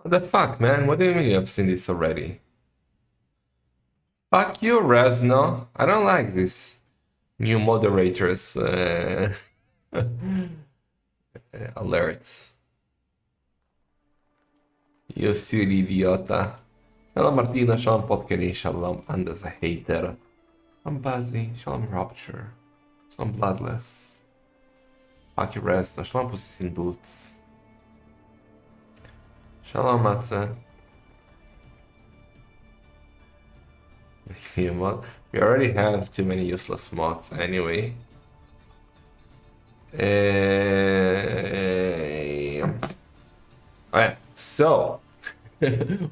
What the fuck, man? What do you mean you have seen this already? Fuck you, Resno. I don't like this new moderators alerts. You silly idiota. Hello Martina, shalom Podkeri, shalom and as a hater. I'm Buzzy, shalom Rupture. Shalom Bloodless. Fuck you, Resno, shalom Pussies in Boots. Shalom Matze. We already have too many useless mods anyway. Alright, so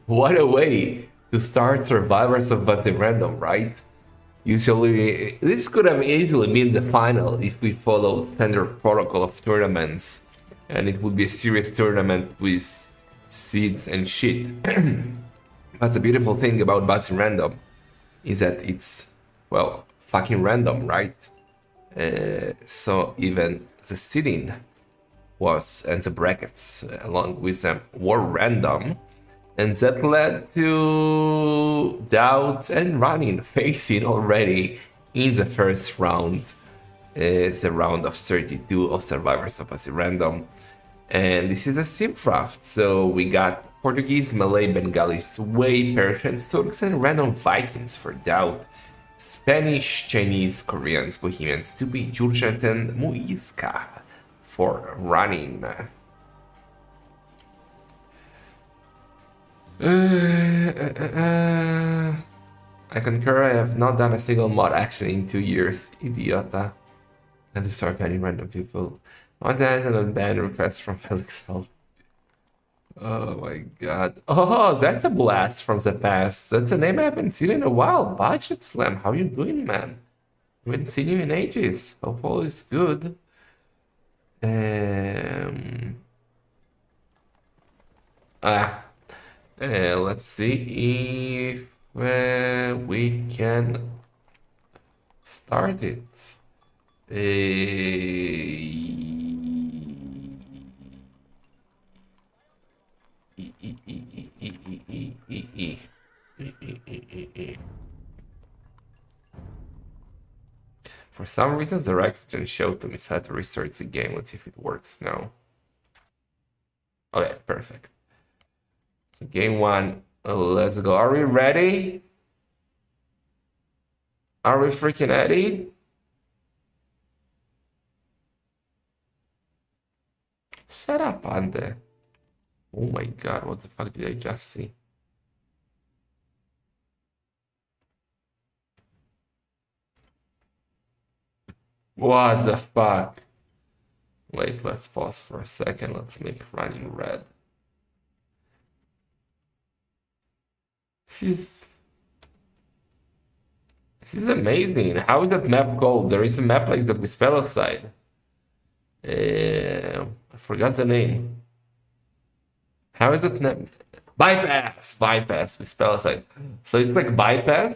what a way to start Survivors of Bazirandom, right? Usually, this could have easily been the final if we followed standard protocol of tournaments, and it would be a serious tournament with seeds and shit. But the beautiful thing about Bazirandom is that it's, well, fucking random, right? So even the seeding was, and the brackets along with them were random, and that led to Daut and Running facing already in the first round, the round of 32 of Survivors of Bazirandom. And this is a sim draft, so we got Portuguese, Malay, Bengali, Sway, Persians, Turks, and random Vikings for Daut. Spanish, Chinese, Koreans, Bohemians, Tupi, Georgians, and Muisca for Running. I concur, I have not done a single mod action in 2 years, idiota. And to start banning random people. On that and unban request from Felix Held. Oh my god. Oh, that's a blast from the past. That's a name I haven't seen in a while. Budget Slam, how you doing, man? I haven't seen you in ages. Hope all is good. Let's see if we can start it. For some reason, the Rex didn't show to me, so I had to restart the game. Let's see if it works now. Okay, perfect. So game one, let's go. Are we ready? Are we freaking ready? Shut up, Ande. Oh my god, what the fuck did I just see? What the fuck? Wait, let's pause for a second. Let's make Running red. This is amazing. How is that map called? There is a map like that with spell aside. I forgot the name. How is it? Bypass! Bypass with spell aside. So it's like bypass?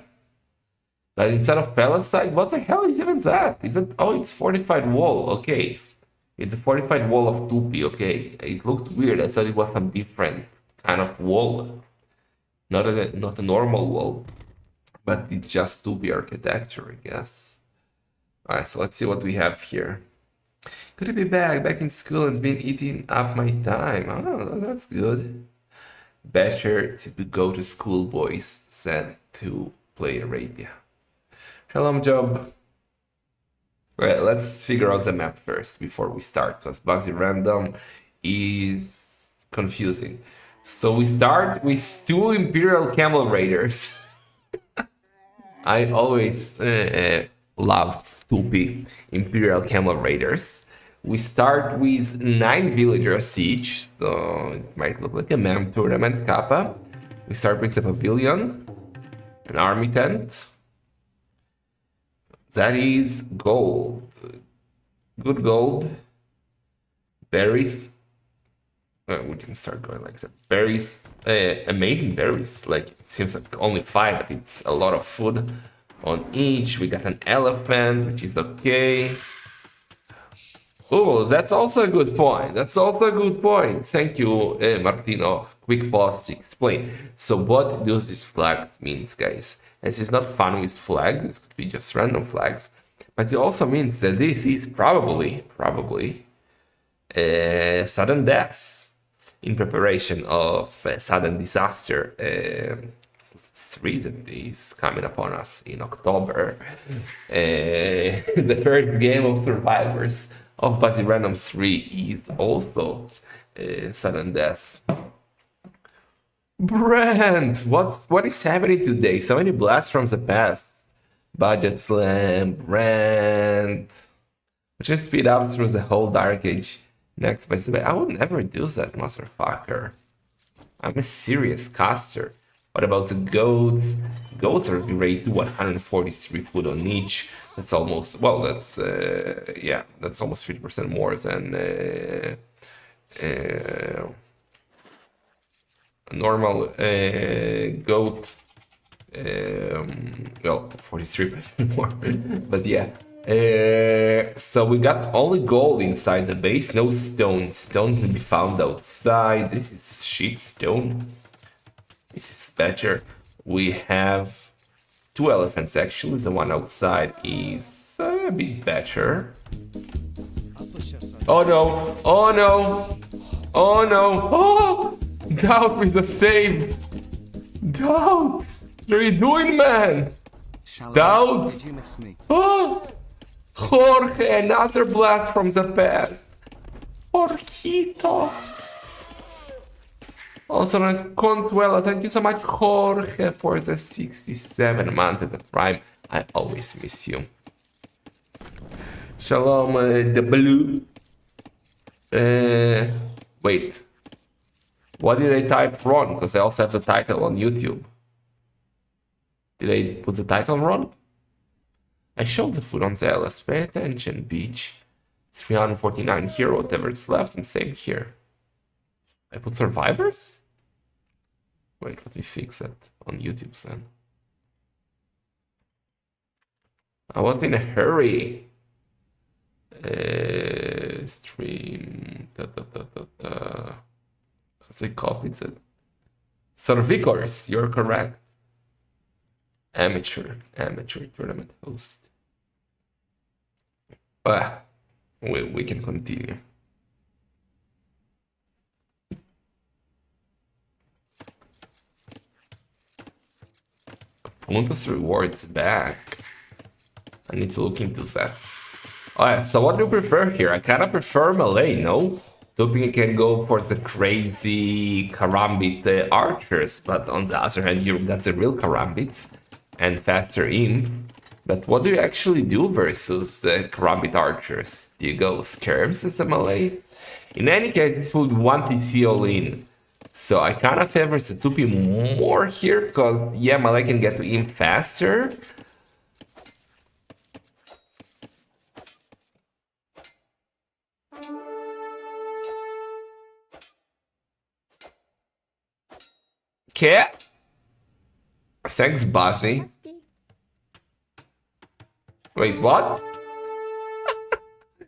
But instead of Palisade, what the hell is even that? Is it? Oh, it's fortified wall. Okay, it's a fortified wall of Tupi. Okay, it looked weird. I thought it was some different kind of wall, not a normal wall, but it's just Tupi architecture, I guess. All right, so let's see what we have here. Good to be back in school, and it's been eating up my time. Oh, that's good. Better to go to school, boys, than to play Arabia. Shalom, Job. Well, let's figure out the map first before we start, because Bazirandom is confusing. So we start with 2 Imperial Camel Raiders. I always loved Tupi Imperial Camel Raiders. We start with 9 villagers each, so it might look like a mem tournament kappa. We start with the pavilion, an army tent. That is gold. Good gold. Berries. We can start going like that. Berries. Amazing berries. Like, it seems like only 5, but it's a lot of food on each. We got an elephant, which is okay. Oh, that's also a good point. That's also a good point. Thank you, Martino. Quick pause to explain. So what does this flag means, guys? This is not fun with flags. This could be just random flags. But it also means that this is probably sudden death in preparation of a sudden disaster. Reason is coming upon us in October. The first game of survivors of Bazirandom 3 is also sudden death. Brand, what is happening today? So many blasts from the past. Budget slam, Brand. Just speed up through the whole Dark Age. Next by the way, I would never do that, motherfucker. I'm a serious caster. What about the goats? Goats are great to 143 food on each. That's almost, well, that's, yeah, that's almost 50% more than a normal goat. Well, 43% more, but yeah. So we got only gold inside the base, no stone. Stone can be found outside. This is shit stone. This is better. We have 2 elephants actually. The one outside is a bit better. Oh no! Oh no! Oh no! Oh! Daut with a save! Daut! What are you doing, man? Daut! Oh! Jorge, another blast from the past. Jorgito! Also known as Consuelo, thank you so much, Jorge, for the 67 months at the Prime. I always miss you. Shalom, the blue. Wait. What did I type wrong? Because I also have the title on YouTube. Did I put the title wrong? I showed the food on the LS. Pay attention, beach. 349 here, whatever is left, and same here. I put survivors? Wait, let me fix it on YouTube then. I was in a hurry. Stream. Because I copied it. Servicors, you're correct. Amateur tournament host. We can continue. Puntos rewards back. I need to look into that. Oh yeah, so what do you prefer here? I kinda prefer melee, no? Hoping I can go for the crazy karambit archers, but on the other hand, you got the real karambits and faster imp. But what do you actually do versus the karambit archers? Do you go skirms as a melee? In any case, this would 1TC all in. So I kind of favor the 2P more here, because yeah, melee can get to imp faster. Okay. Thanks, Buzzy. Wait, what?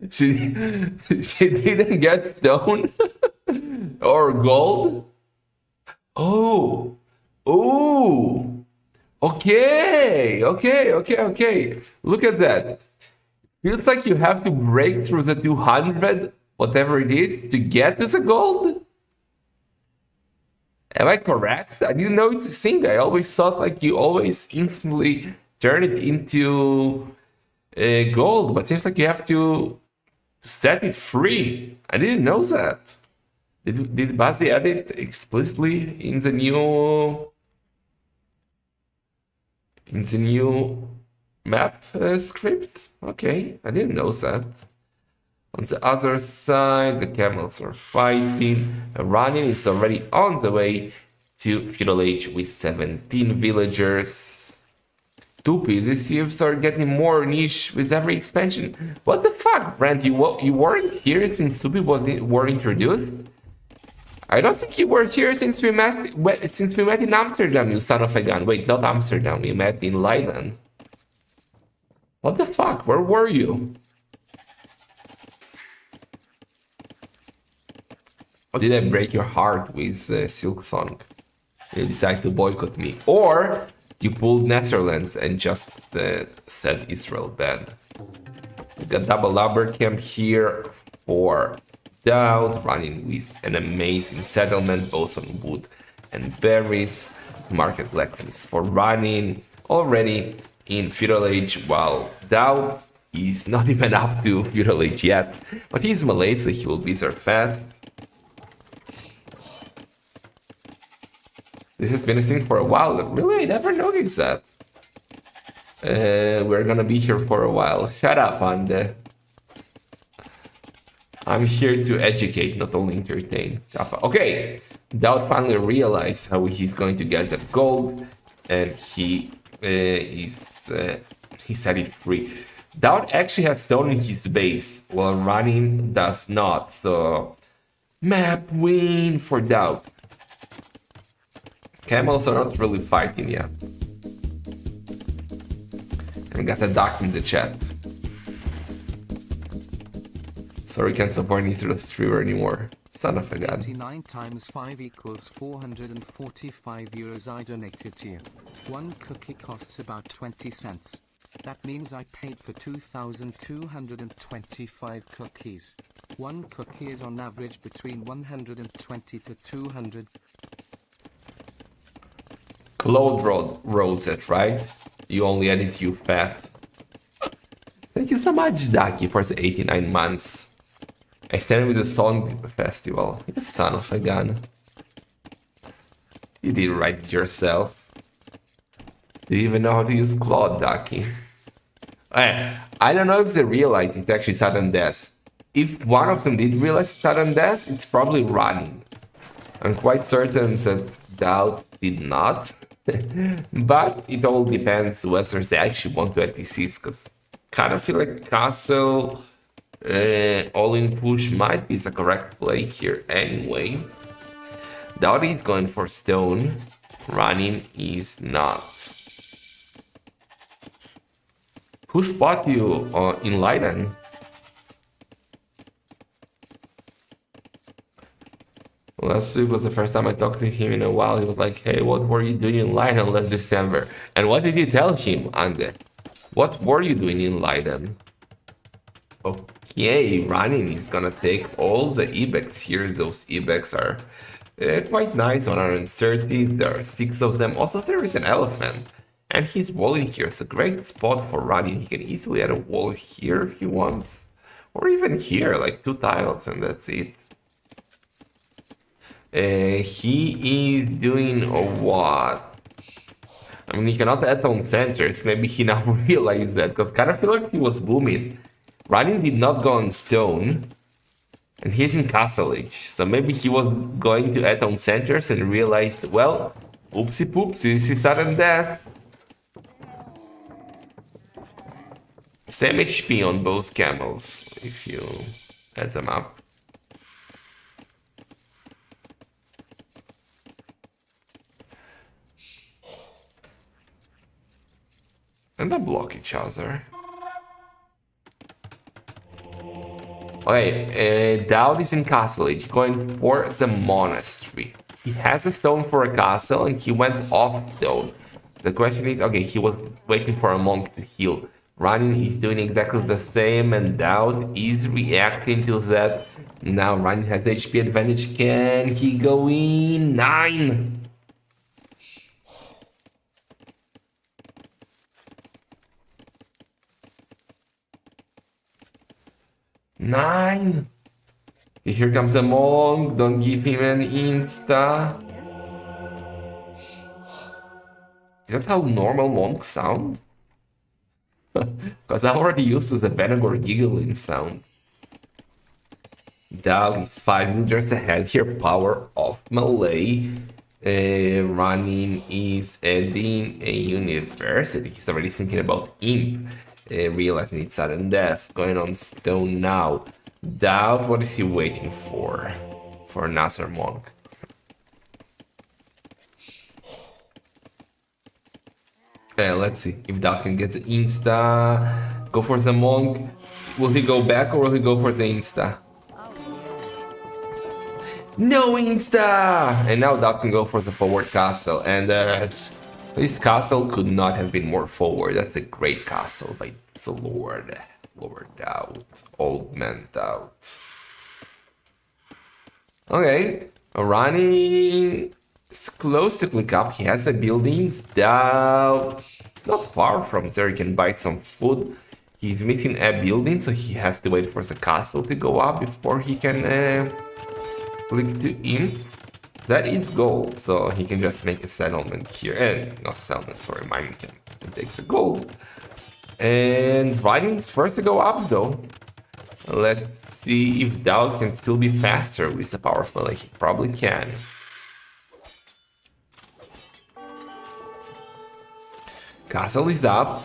she didn't get stone or gold? Oh. Oh. Okay. Look at that. Feels like you have to break through the 200, whatever it is, to get to the gold? Am I correct? I didn't know it's a thing. I always thought like you always instantly turn it into gold, but seems like you have to set it free. I didn't know that. Did Bazzi add it explicitly in the new map script? Okay, I didn't know that. On the other side, the camels are fighting. Running is already on the way to Feudal Age with 17 villagers. 2P, these thieves are getting more niche with every expansion. What the fuck, Brent? You weren't here since 2P were introduced? I don't think you were here since we met in Amsterdam, you son of a gun. Wait, not Amsterdam, we met in Leiden. What the fuck? Where were you? Or did I break your heart with Silk Song? You decide to boycott me. Or you pulled Netherlands and just said Israel bad. We got double lumber camp here for Daut, running with an amazing settlement, both on wood and berries. Market blacksmiths for running already in feudal age, while Daut is not even up to feudal age yet, but he's Malay, so he will be there fast. This has been a thing for a while. Really, I never noticed that. We're gonna be here for a while. Shut up, Ande. I'm here to educate, not only entertain. Okay, Daut finally realized how he's going to get that gold, and he set it free. Daut actually has stone in his base, while running does not. So, map win for Daut. Camels are not really fighting yet. And got a duck in the chat. Sorry, can't support Easter streamer anymore. Son of a gun. 29 times 5 equals 445 euros I donated to you. One cookie costs about 20 cents. That means I paid for 2,225 cookies. One cookie is on average between 120 to 200. Claude wrote it, right? You only added you fat. Thank you so much, Daki, for the 89 months. I stand with the song festival. You son of a gun. You did write it yourself. Do you even know how to use Claude, Daki? I don't know if they realized it actually sudden death. If one of them did realize sudden death, it's probably running. I'm quite certain that Daut did not. But it all depends whether they actually want to add DCs, because kind of feel like Castle all-in push might be the correct play here anyway. Daut is going for stone, running is not. Who spot you in Leiden? Last week was the first time I talked to him in a while. He was like, hey, what were you doing in Leiden last December? And what did you tell him, Ande? What were you doing in Leiden? Okay, running is gonna take all the Ibex here. Those Ibex are quite nice, 130. There are 6 of them. Also, there is an elephant. And his wall in here is a great spot for running. He can easily add a wall here if he wants. Or even here, like 2 tiles, and that's it. He is doing what? I mean, he cannot add on centers. Maybe he now realized that, because kind of feel like he was booming. Running did not go on stone, and he's in Castle Age. So maybe he was going to add on centers and realized, well, oopsie poops, this is sudden death. Same HP on both camels, if you add them up. And they block each other. Okay, Daut is in Castle Age, going for the monastery. He has a stone for a castle and he went off stone. The question is, okay, he was waiting for a monk to heal. Running is doing exactly the same, and Daut is reacting to that. Now Running has the HP advantage. Can he go in? 9! Nine. Here comes a monk. Don't give him an insta. Is that how normal monks sound? Because I'm already used to the Venagor giggling sound. Daut is 5 meters ahead here. Power of melee. Running is adding a university. He's already thinking about imp. Realizing it's sudden death. Going on stone now. Daut, what is he waiting for? For another monk. Let's see if Daut can get the insta. Go for the monk. Will he go back or will he go for the insta? No insta! And now Daut can go for the forward castle. And this castle could not have been more forward. That's a great castle by the Lord. Lord Daut. Old man Daut. Okay. Running is close to click up. He has the buildings. Daut. It's not far from there. He can buy some food. He's missing a building, so he has to wait for the castle to go up before he can click to imp. That is gold, so he can just make a settlement here. And not a settlement, sorry, mining can take the gold. And Riding is first to go up though. Let's see if Daut can still be faster with the power of melee. He probably can. Castle is up.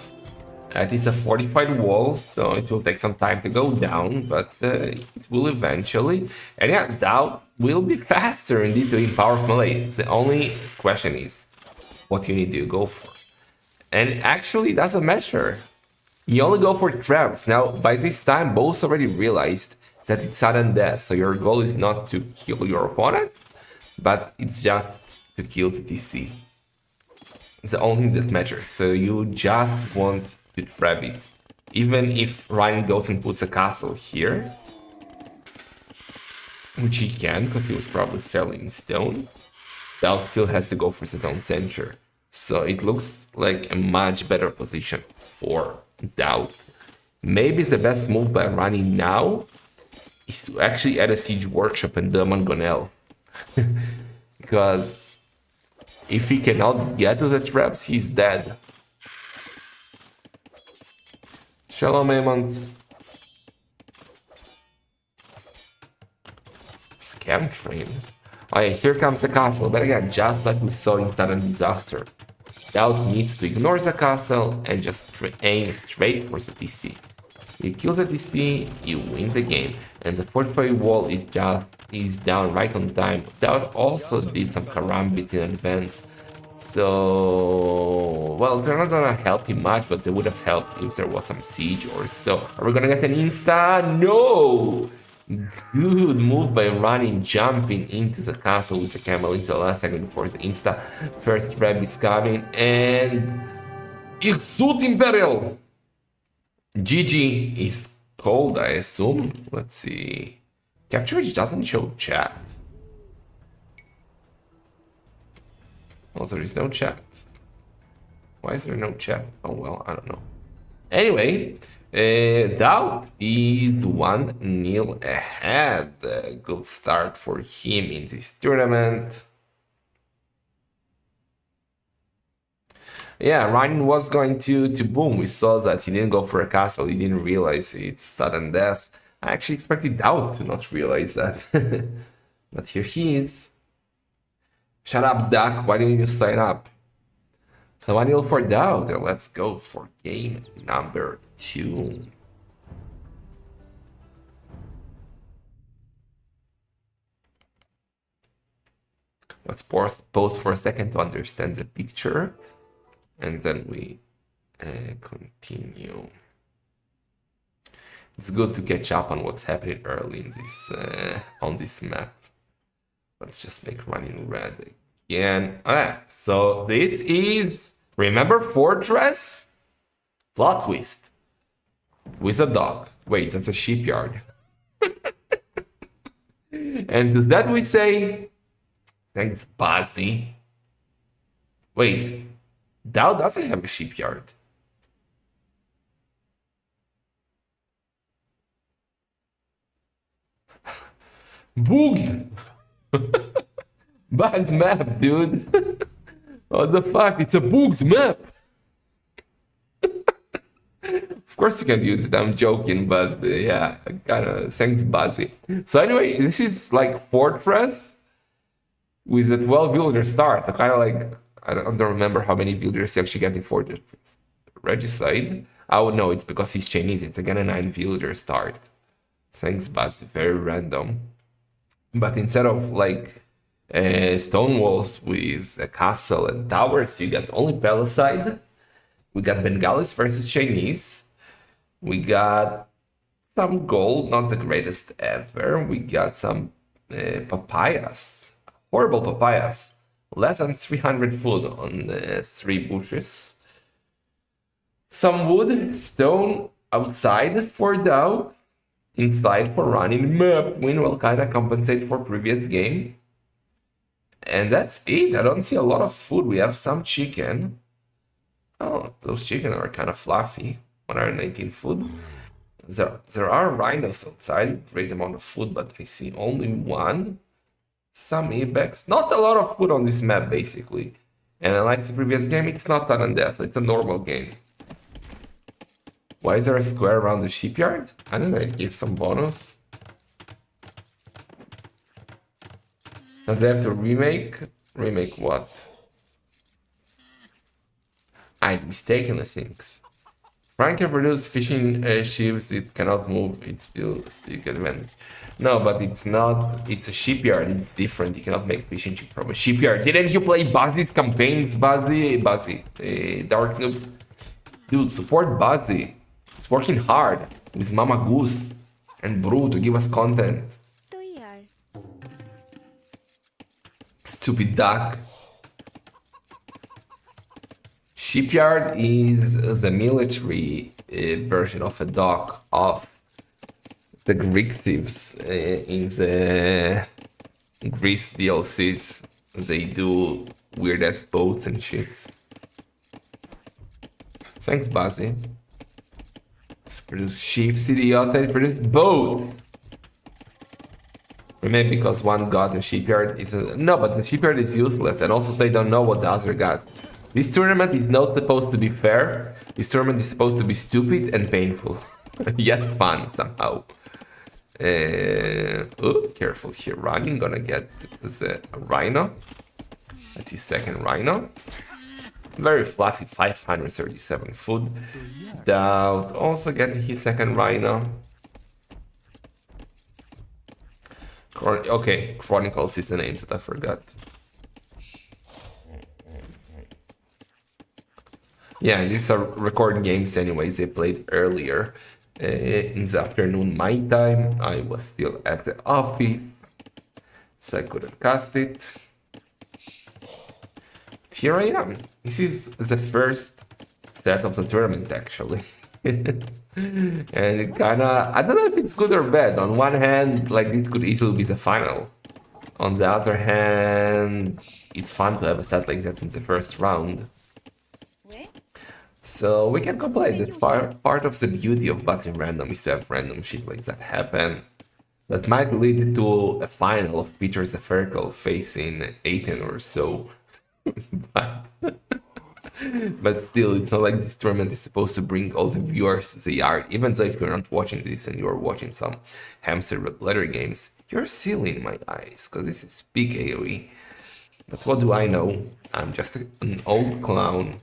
It is a fortified wall, so it will take some time to go down, but it will eventually. And yeah, Daut will be faster indeed to power of melee. The only question is, what you need to go for? And actually, it doesn't matter. You only go for traps. Now, by this time, both already realized that it's sudden death, so your goal is not to kill your opponent, but it's just to kill the DC. It's the only thing that matters, so you just want to trap it. Even if Ryan goes and puts a castle here, which he can, because he was probably selling stone, Daut still has to go for the town center. So it looks like a much better position for Daut. Maybe the best move by Rani now is to actually add a siege workshop and the Mangonel. Because if he cannot get to the traps, he's dead. Shalom, Aemons. Scam train. Oh yeah, here comes the castle, but again, just like we saw in Sudden Disaster. Daut needs to ignore the castle and just aim straight for the DC. You kill the DC, you win the game, and the fortified wall is down right on time. Daut also did some karambits in advance, so well, they're not gonna help him much, but they would have helped if there was some siege or so. Are we gonna get an insta? No! Good move by running, jumping into the castle with the camel into the last second before the insta. First trap is coming, and Irsut Imperial! GG is cold, I assume. Let's see. Capture which doesn't show chat. Oh, there is no chat. Why is there no chat? Oh well, I don't know. Anyway, Daut is 1-0 ahead. Good start for him in this tournament. Yeah, Ryan was going to boom. We saw that he didn't go for a castle. He didn't realize it's sudden death. I actually expected Daut to not realize that. But here he is. Shut up, Duck. Why didn't you sign up? So 1-0 for Daut. And let's go for game number 2. Let's pause for a second to understand the picture. And then we continue. It's good to catch up on what's happening early in this on this map. Let's just make running red again. Okay, so this is, remember Fortress? Plot twist. With a dog. Wait, that's a shipyard. And to that we say, thanks, Bazzi. Wait. Daut doesn't have a shipyard. Booged! Bad map, dude. What the fuck? It's a booged map. Of course you can use it, I'm joking, but yeah, kinda thanks, Bazzi. So anyway, this is like Fortress with a 12 villager start. Kinda like, I don't remember how many villagers you actually get in Fortress. Regicide? Oh no, it's because he's Chinese. It's again a 9 villager start. Thanks, Buzz. Very random. But instead of like stone walls with a castle and towers, you get only Palisade. We got Bengalis versus Chinese. We got some gold, not the greatest ever. We got some Papayas. Horrible papayas. Less than 300 food on 3 bushes. Some wood, stone outside for Daut, inside for running map. Win will kinda compensate for previous game. And that's it. I don't see a lot of food. We have some chicken. Oh, those chicken are kind of fluffy. 119 food. There are rhinos outside. Great amount of food, but I see only one. Some ibex. Not a lot of food on this map, basically. And unlike the previous game, it's not done and death. It's a normal game. Why is there a square around the shipyard? I don't know, it gives some bonus. And they have to remake? Remake what? I mistakenly thinks. Frank can produce fishing ships, it cannot move, it's still stick advantage. No, but it's not, it's a shipyard, it's different, you cannot make fishing ship from a shipyard. Didn't you play Buzzy's campaigns, Buzzy? Dark Noob. Dude, support Buzzy. He's working hard with Mama Goose and Brew to give us content. Stupid duck. Shipyard is the military version of a dock of the Greek thieves in the Greece DLCs. They do weird ass boats and shit. Thanks, Buzzy. Let's produce ships, idiota. It produced boats. Maybe because one got a shipyard isn't. No, but the shipyard is useless, and also they don't know what the other got. This tournament is not supposed to be fair. This tournament is supposed to be stupid and painful, yet fun somehow. Oh, careful here, running. Gonna get the rhino. That's his second rhino. Very fluffy, 537 food. Daut also getting his second rhino. Okay, Chronicles is the name that I forgot. Yeah, these are recording games anyways. They played earlier in the afternoon my time. I was still at the office, so I couldn't cast it. Here I am. This is the first set of the tournament actually. And it kinda, I don't know if it's good or bad. On one hand, like this could easily be the final. On the other hand, it's fun to have a set like that in the first round. So we can complain. That's part of the beauty of Bazirandom is to have random shit like that happen. That might lead to a final of Peter the Ferkel facing Aiden or so. But still, it's not like this tournament is supposed to bring all the viewers they are. Even though if you're not watching this and you're watching some hamster letter games, you're silly in my eyes, because this is peak AoE. But what do I know? I'm just an old clown.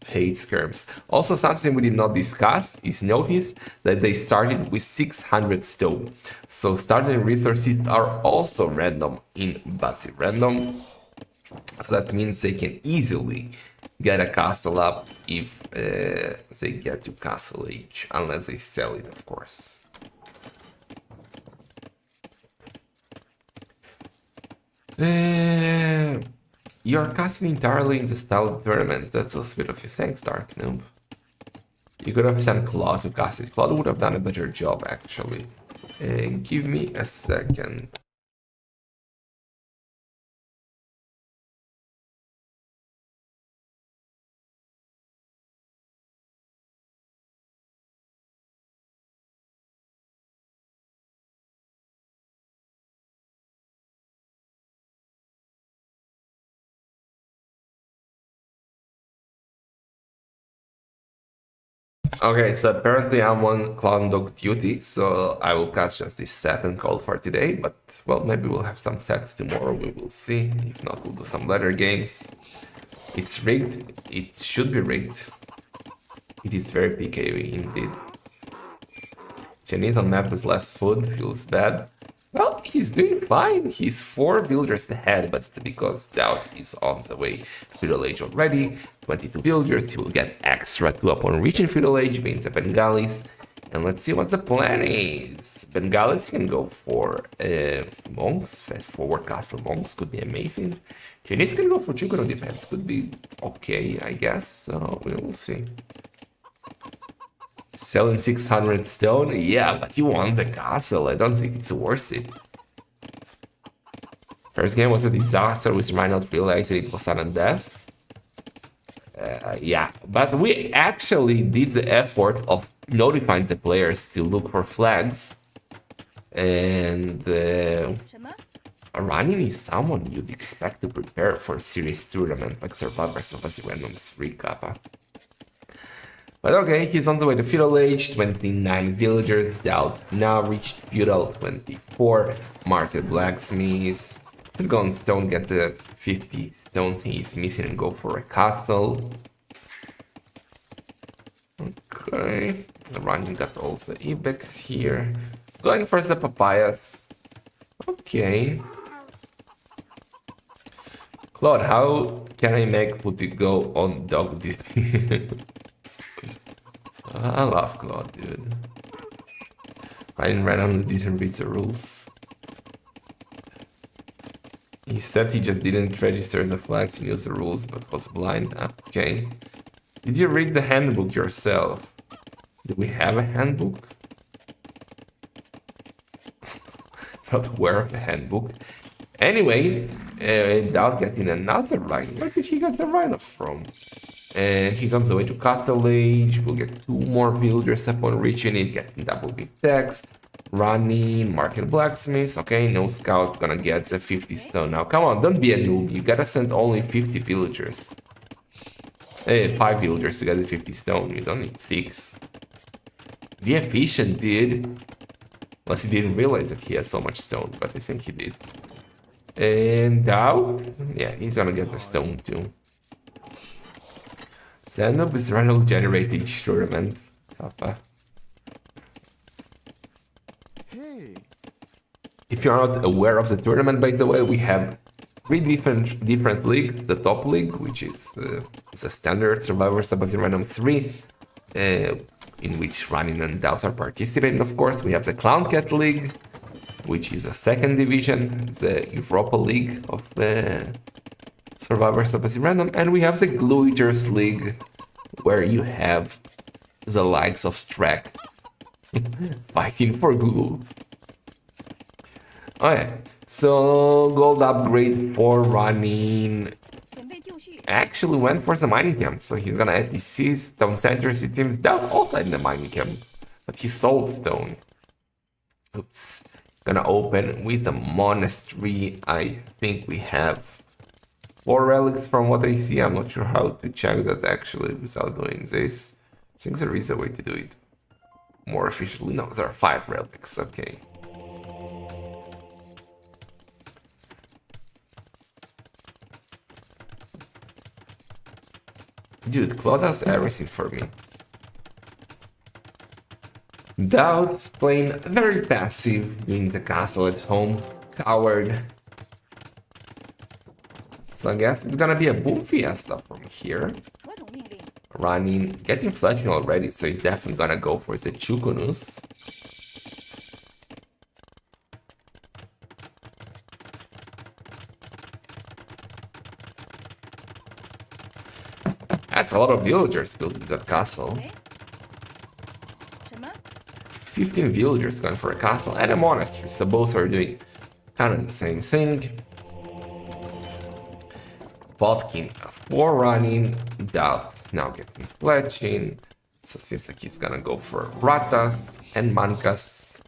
Hates skirms. Also, something we did not discuss is notice that they started with 600 stone. So starting resources are also random in Bazirandom. So that means they can easily get a castle up if they get to castle age, unless they sell it, of course. You're casting entirely in the style tournament. That's so sweet of you. Thanks, Dark Noob. You could have sent Claude to cast it. Claude would have done a better job, actually. Give me a second. Okay, so apparently I'm on Clown Dog duty, so I will cast just this set and call for today, but, well, maybe we'll have some sets tomorrow, we will see. If not, we'll do some letter games. It's rigged. It should be rigged. It is very PKV indeed. Chinese on map with less food feels bad. Well, he's doing fine. He's 4 villagers ahead, but it's because Daut is on the way. Feudal Age already. 22 villagers. He will get extra 2 upon reaching Feudal Age, being the Bengalis. And let's see what the plan is. Bengalis can go for monks. Fast forward castle monks could be amazing. Chinese can go for Chugono defense. Could be okay, I guess. So we will see. Selling 600 stone? Yeah, but you want the castle. I don't think it's worth it. First game was a disaster with Reinhardt realizing it was sudden death. Yeah, but we actually did the effort of notifying the players to look for flags. And running is someone you'd expect to prepare for a serious tournament like Survivors of Bazirandom's 3 Kappa. But okay, he's on the way to feudal age, 29 villagers, Daut now reached feudal, 24, market blacksmiths. Could go on stone, get the 50 stones he's missing and go for a castle. Okay, Running got all the Ibex here. Going for the papayas. Okay. Claude, how can I make Putty go on dog duty? I love Claude, dude. Ryan randomly didn't read the rules. He said he just didn't register the flags and use the rules, but was blind. Okay. Did you read the handbook yourself? Do we have a handbook? Not aware of the handbook. Anyway, Daut getting another rhino. Where did he get the rhino from? And he's on the way to Castle Age. We'll get 2 more villagers upon reaching it, getting double big tax. Running, market blacksmiths. Okay, no scouts gonna get the 50 stone. Now, come on, don't be a noob. You gotta send only 50 villagers. 5 villagers to get the 50 stone. You don't need 6. Be efficient, dude. Unless he didn't realize that he has so much stone, but I think he did. And Daut? Yeah, he's gonna get the stone too. Bazirandom is random generate each tournament. Kappa. If you're not aware of the tournament, by the way, we have 3 different leagues. The top league, which is the standard Survivors of Bazirandom 3, in which Running and Daut are participating, of course. We have the Clown Cat League, which is a 2nd division, the Europa League of Survivors of Bazirandom, and we have the Glue Eaters League, where you have the likes of Strack fighting for glue. Okay, so gold upgrade for Running actually went for the mining camp, so he's gonna add disease, stone centers, it seems. That also in the mining camp, but he sold stone. Oops. Gonna open with a monastery. I think we have 4 relics from what I see. I'm not sure how to check that actually without doing this. I think there is a way to do it more efficiently. No, there are 5 relics. Okay. Dude, Claude does everything for me. Daut's playing very passive, doing the castle at home. Coward. So I guess it's gonna be a boom fiesta from here. Running, getting flashing already, so he's definitely gonna go for the Chukunus. That's a lot of villagers building that castle. 15 villagers going for a castle and a monastery, so both are doing kind of the same thing. Botkin Running, Daut now getting fletching, so seems like he's gonna go for Ratas and Mankas.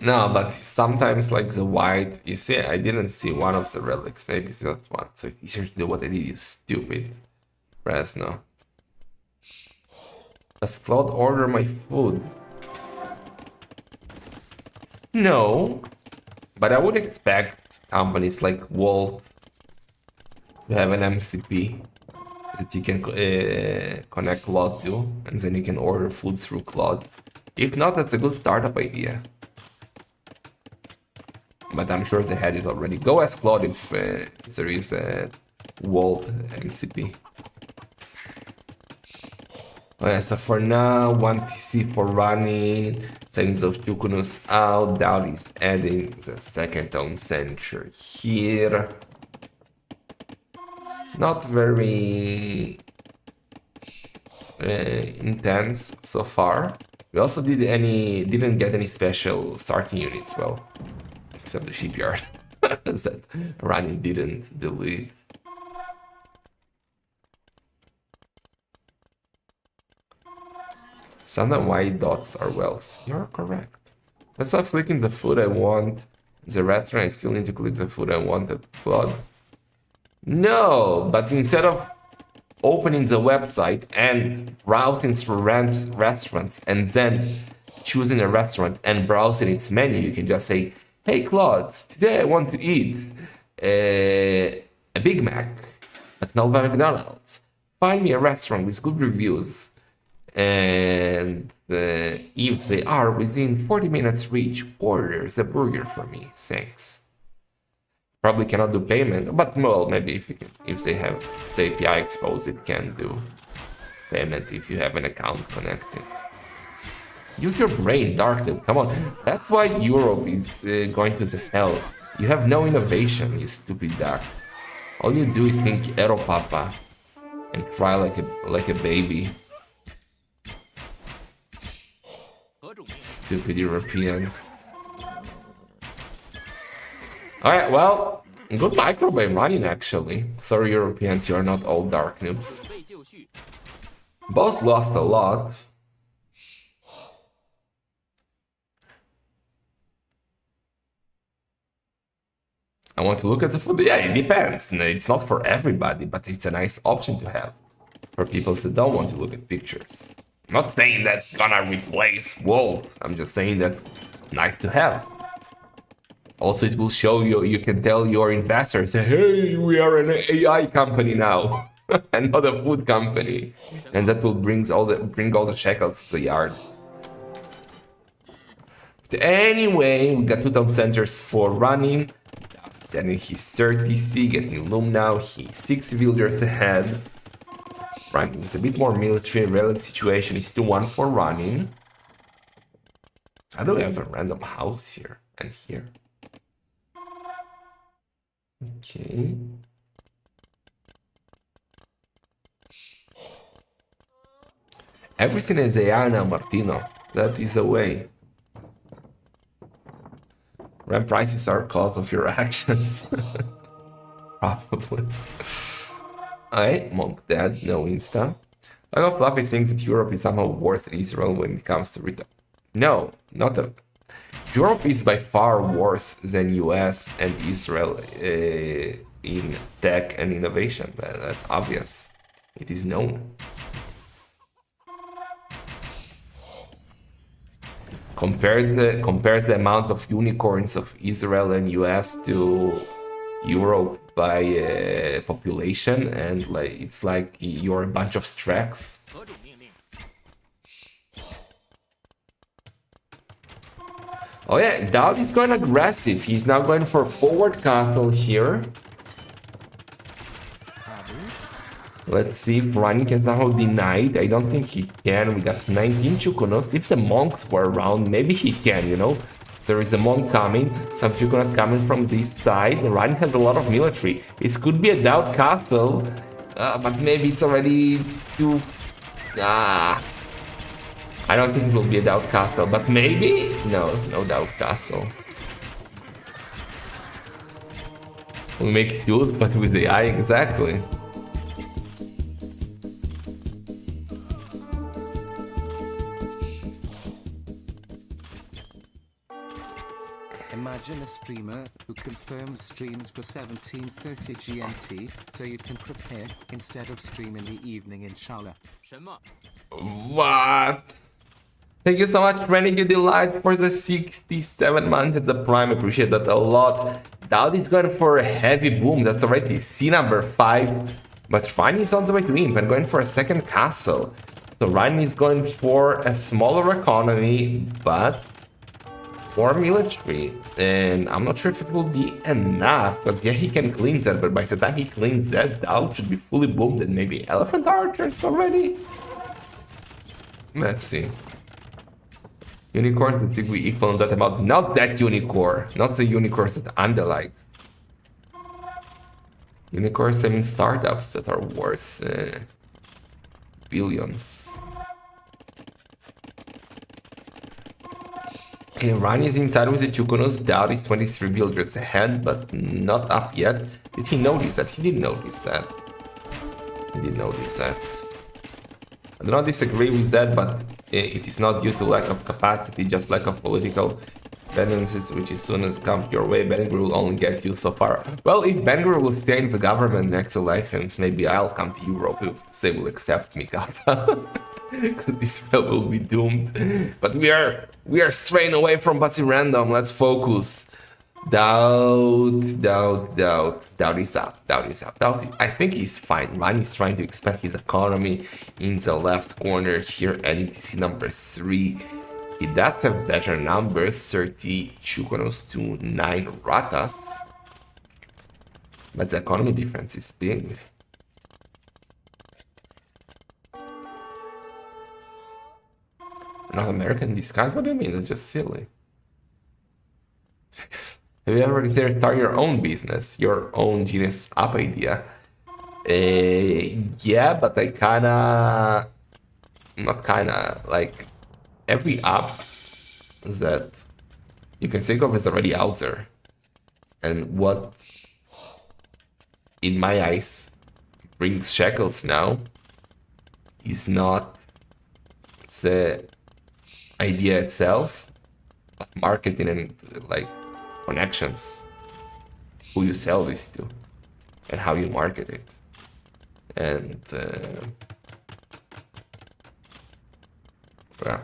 No, but sometimes like the white, you see, I didn't see one of the relics, maybe it's not one, so it's easier to do what I did, you stupid Fresno. Does Claude order my food? No, but I would expect companies like Walt to have an MCP that you can connect Claude to, and then you can order food through Claude. If not, that's a good startup idea. But I'm sure they had it already. Go ask Claude if there is a Walt MCP. Oh yeah, so for now, 1 TC for running, sends those Chukunus out, Daut is adding the second Town Center here. Not very intense so far. We also didn't get any special starting units, well, except the shipyard that running didn't delete. Sun and white dots are wells. You're correct. Let's not clicking the food I want. The restaurant, I still need to click the food I wanted. Flood. No, but instead of opening the website and browsing through restaurants and then choosing a restaurant and browsing its menu, you can just say, hey Claude, today I want to eat a Big Mac, but not by McDonald's. Find me a restaurant with good reviews, and if they are within 40 minutes reach, order the burger for me, thanks. Probably cannot do payment, but well, maybe if they have the API exposed, it can do payment if you have an account connected. Use your brain, Darkness. Come on, that's why Europe is going to the hell. You have no innovation, you stupid duck. All you do is think Aeropapa and cry like a baby. Stupid Europeans. Alright, well, good microwave running actually. Sorry Europeans, you are not all dark noobs. Both lost a lot. I want to look at the food. Yeah, it depends. It's not for everybody, but it's a nice option to have for people that don't want to look at pictures. I'm not saying that's gonna replace Wolf. I'm just saying that's nice to have. Also, it will show you, you can tell your investors, hey, we are an AI company now, and not a food company. And that will bring all the shekels to the yard. But anyway, we got 2 town centers for running. Sending his 30C, getting Loom now. He's 6 villagers ahead. Ranking is a bit more military. Relic situation is 2-1 for running. How do we have a random house here and here? Okay. Everything is AI now, Martino. That is the way. Ramp prices are cause of your actions. Probably. Alright, Monk dead, no insta. A lot of Fluffy thinks that Europe is somehow worse than Israel when it comes to return. No, not a... Europe is by far worse than US and Israel in tech and innovation. That's obvious. It is known. Compares the amount of unicorns of Israel and US to Europe by population, and it's like you're a bunch of Straks. Oh yeah, Daut is going aggressive. He's now going for forward castle here. Let's see if Rani can somehow deny it. I don't think he can. We got 19 Chukunos. If the monks were around, maybe he can, you know. There is a monk coming, some Chukunos coming from this side. Rani has a lot of military. This could be a Daut castle, but maybe it's already too... I don't think it will be a Daut castle, but maybe? No Daut castle. We make good, but with the eye, exactly. Imagine a streamer who confirms streams for 17:30 GMT, so you can prepare instead of stream in the evening, inshallah. What? Thank you so much, Renegade Delight, for the 67 months at the Prime. Appreciate that a lot. Daut is going for a heavy boom. That's already C number 5. But Ryan is on the way to imp and going for a second castle. So Ryan is going for a smaller economy, but more military. And I'm not sure if it will be enough, because yeah, he can cleanse that, but by the time he cleans that, Daut should be fully boomed and maybe elephant archers already. Let's see. Unicorns that think we equal on that amount. Not that unicorn. Not the unicorns that underlie. Unicorns, I mean startups that are worth billions. Okay, Ryan is inside with the Chukonos. Daut is 23 builders ahead, but not up yet. Did he notice that? He didn't notice that. He didn't notice that. I do not disagree with that, but it is not due to lack of capacity, just lack of political tendencies, which as soon as come your way, Ben-Gvir will only get you so far. Well, if Ben-Gvir will stay in the government next elections, maybe I'll come to Europe if they will accept me, Kappa. Because Israel will be doomed. But we are straying away from Bazirandom. Let's focus. Daut is up. Daut, I think he's fine. Ryan is trying to expand his economy in the left corner here at ETC number 3. He does have better numbers, 30 Chukonos to 9 Ratas. But the economy difference is big. Not American disguise? What do you mean? It's just silly. Have you ever considered starting your own business, your own Genius App idea? Yeah, but like every app that you can think of is already out there. And what, in my eyes, brings shekels now is not the idea itself, but marketing and like connections, who you sell this to and how you market it. And well,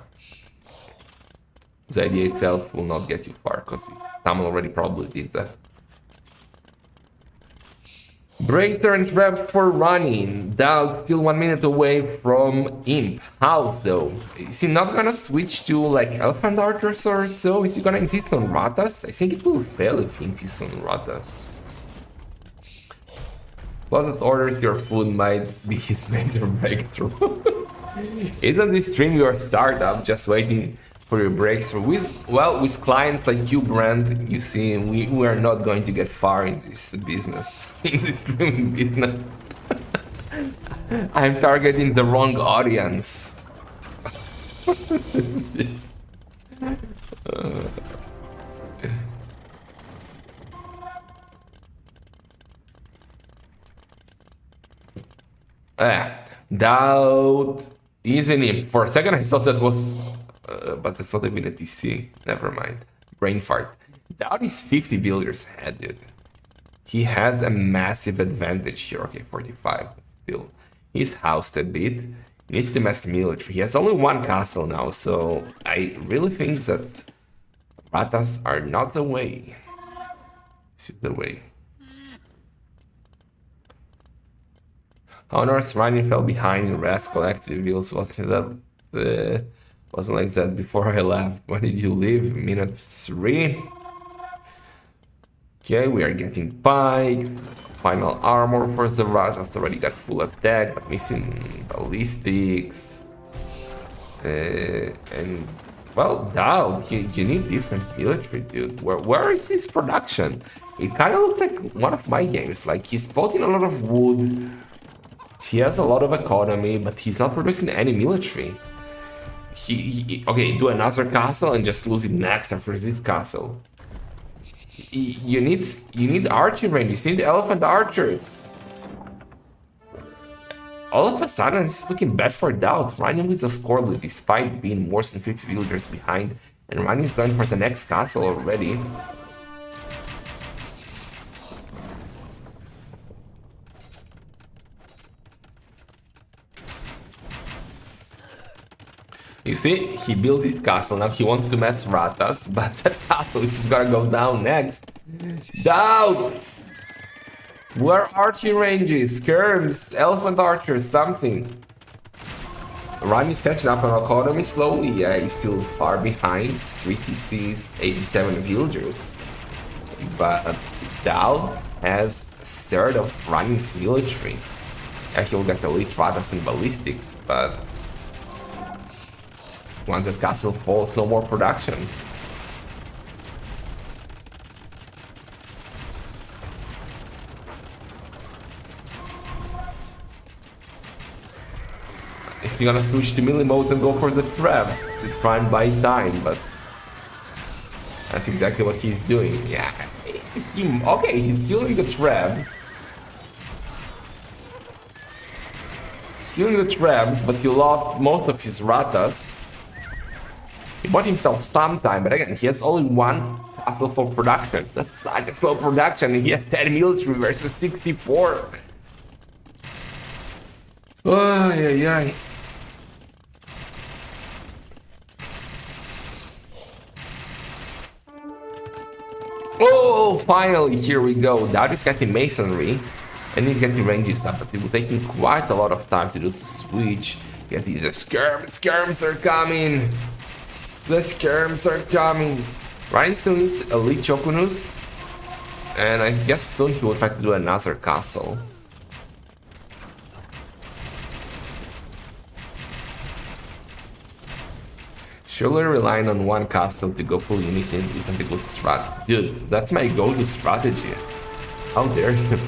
the idea itself will not get you far because someone already probably did that. Bracer and Trap for running. Daut still 1 minute away from Imp. How though? Is he not gonna switch to like Elephant Archers or so? Is he gonna insist on Ratas? I think it will fail if he insists on Ratas. Closet orders your food might be his major breakthrough. Isn't this stream your startup just waiting for your breakthrough? With clients like you, Brand, you see, we are not going to get far in this business, in this streaming business. I'm targeting the wrong audience. Daut is in it. For a second I thought that was but it's not even a TC. Never mind. Brain fart. Daut is 50 builders ahead, dude. He has a massive advantage here. Okay, 45. Still, he's housed a bit. He needs to mass military. He has only 1 castle now, so I really think that Ratas are not the way. This is the way. Honor's running fell behind. Rest collective deals wasn't like that before I left. When did you leave? Minute 3. Okay, we are getting piked. Final armor for the Rajas. Already got full attack, but missing ballistics. And well, Daut, you need different military, dude. Where is his production? It kind of looks like one of my games. Like he's floating a lot of wood. He has a lot of economy, but he's not producing any military. Okay, do another castle and just lose it next after this castle. You need archery ranges, you need elephant archers. All of a sudden, it's looking bad for Daut. Running with the scoreless despite being worse than 50 villagers behind, and Running is going for the next castle already. You see, he builds his castle, now he wants to mess Ratas, but that castle is just gonna go down next. Daut! Where are archery ranges, skirms, elephant archers, something? Rhyme is catching up on economy slowly, yeah, he's still far behind. 3 TCs, 87 villagers. But Daut has a third of Running's military. Yeah, he'll get elite Ratas and ballistics, but Once that castle falls, no more production. Is he gonna switch to melee mode and go for the traps to try and buy time, but that's exactly what he's doing. Yeah, okay, he's killing the trap. He's killing the traps, but he lost most of his ratas. He bought himself some time, but again, he has only one castle for production. That's such a slow production, and he has 10 military versus 64. Ay, ay, ay. Oh, finally, here we go. Daut is getting masonry, and he's getting rangy stuff, but it will take him quite a lot of time to do the switch. Getting the skirms are coming. The skirms are coming. Ryan still needs elite Chokunus, and I guess soon he will try to do another castle. Surely relying on one castle to go full unity isn't a good strat. Dude, that's my go-to strategy. How dare you?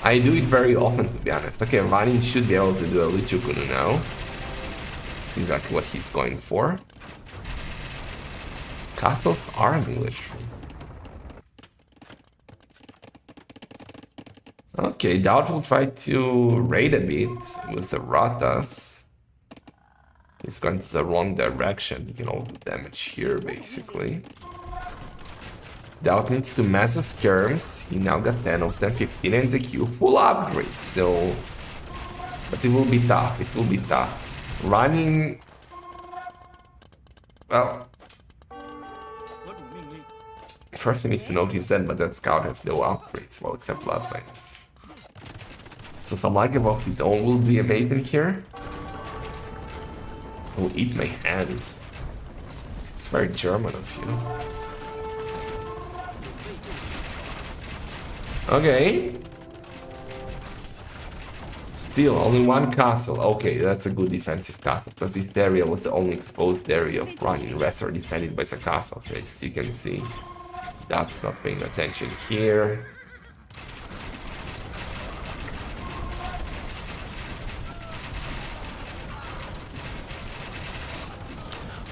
I do it very often, to be honest. Okay, Vanin should be able to do a Lichukunu now. That's exactly what he's going for. Castles are military. Okay, Daut will try to raid a bit with the Ratas. He's going to the wrong direction. He can all do damage here, basically. Daut needs to mass the skirms. He now got 10 of them, 15 and the Q. Full upgrade, so... But it will be tough, it will be tough. Running... Well... First he needs to notice that, but that scout has no upgrades, well, except bloodlines. So some like of his own will be amazing here. I will eat my hand. It's very German of you. Okay. Still, only one castle. Okay, that's a good defensive castle, because this area was the only exposed area of running. The rest are defended by the castle, as you can see. That's not paying attention here.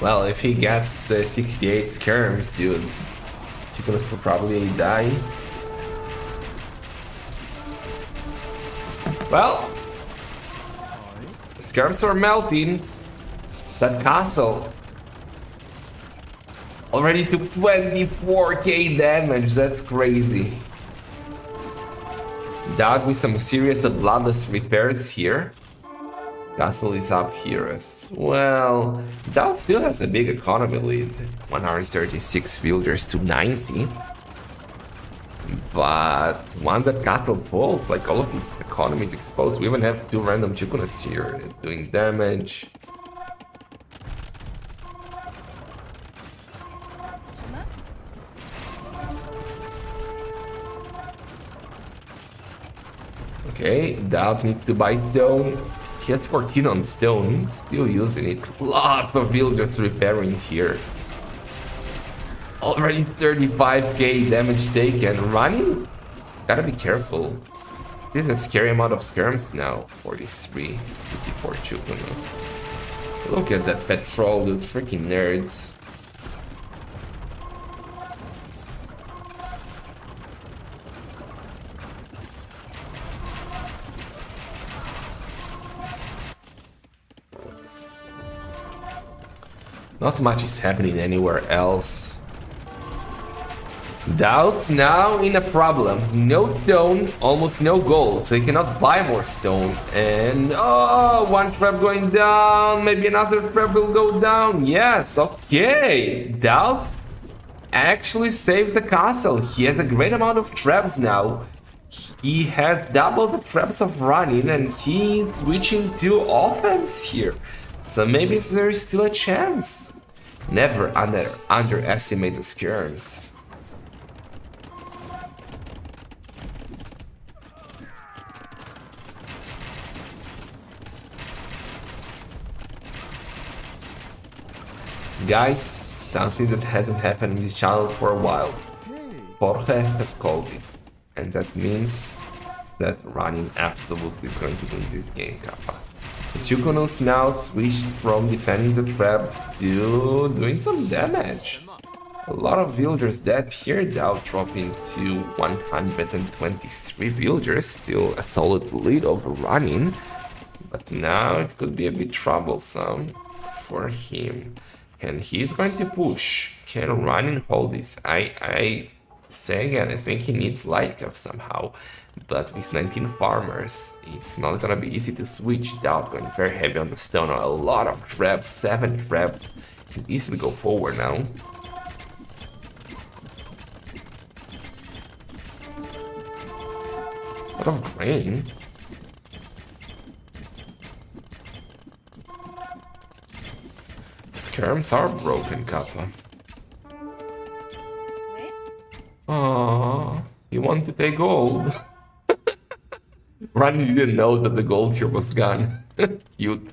Well, if he gets 68 skirms, dude, Chicolas will probably die. Well, skirms are melting. That castle already took 24k damage, that's crazy. Daut with some serious bloodless repairs here. Castle is up here as well. Daut still has a big economy lead. 136 villagers to 90. But once that castle falls, like all of his economy is exposed. We even have 2 random Chukunas here doing damage. Okay, Daut needs to buy stone. He has 14 on stone, still using it. Lots of villagers repairing here. Already 35k damage taken. Running? Gotta be careful. This is a scary amount of skirms now. 43, 54 Chukunos. Look at that petrol, dude. Freaking nerds. Not much is happening anywhere else. Daut now in a problem. No stone, almost no gold, so he cannot buy more stone. And oh, one trap going down, maybe another trap will go down. Yes, okay. Daut actually saves the castle. He has a great amount of traps now. He has double the traps of running, and he's switching to offense here. So maybe there is still a chance. Never underestimate the skirms. Guys, something that hasn't happened in this channel for a while. Jorge has called it. And that means that running absolutely is going to win this game, Kappa. The Chukunus now switched from defending the traps to doing some damage. A lot of villagers dead here, Daut dropping to 123 villagers, still a solid lead over running. But now it could be a bit troublesome for him. And he's going to push. Can running hold this? I say again, I think he needs light curve somehow. But with 19 farmers, it's not gonna be easy to switch. Daut going very heavy on the stone. A lot of traps, 7 traps. Can easily go forward now. A lot of grain. Skirms are broken, Kappa. Aww, you want to take gold? Ronnie didn't know that the gold here was gone. Cute.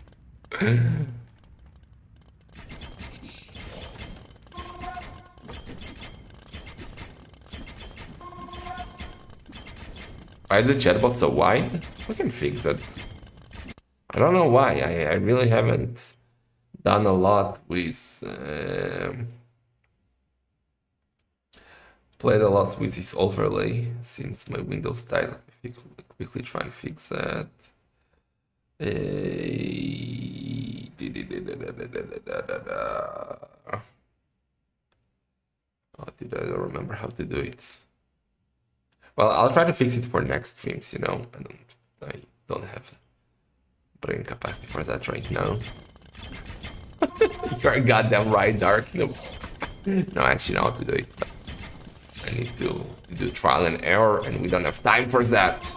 Why is the chatbot so wide? We can fix it. I don't know why. I really haven't done a lot with... played a lot with this overlay since my Windows died. Let me quickly try and fix that. Oh, dude, I don't remember how to do it. Well, I'll try to fix it for next streams, you know. I don't have brain capacity for that right now. You're goddamn right, Dark. No, I actually know how to do it. But I need to do trial and error, and we don't have time for that.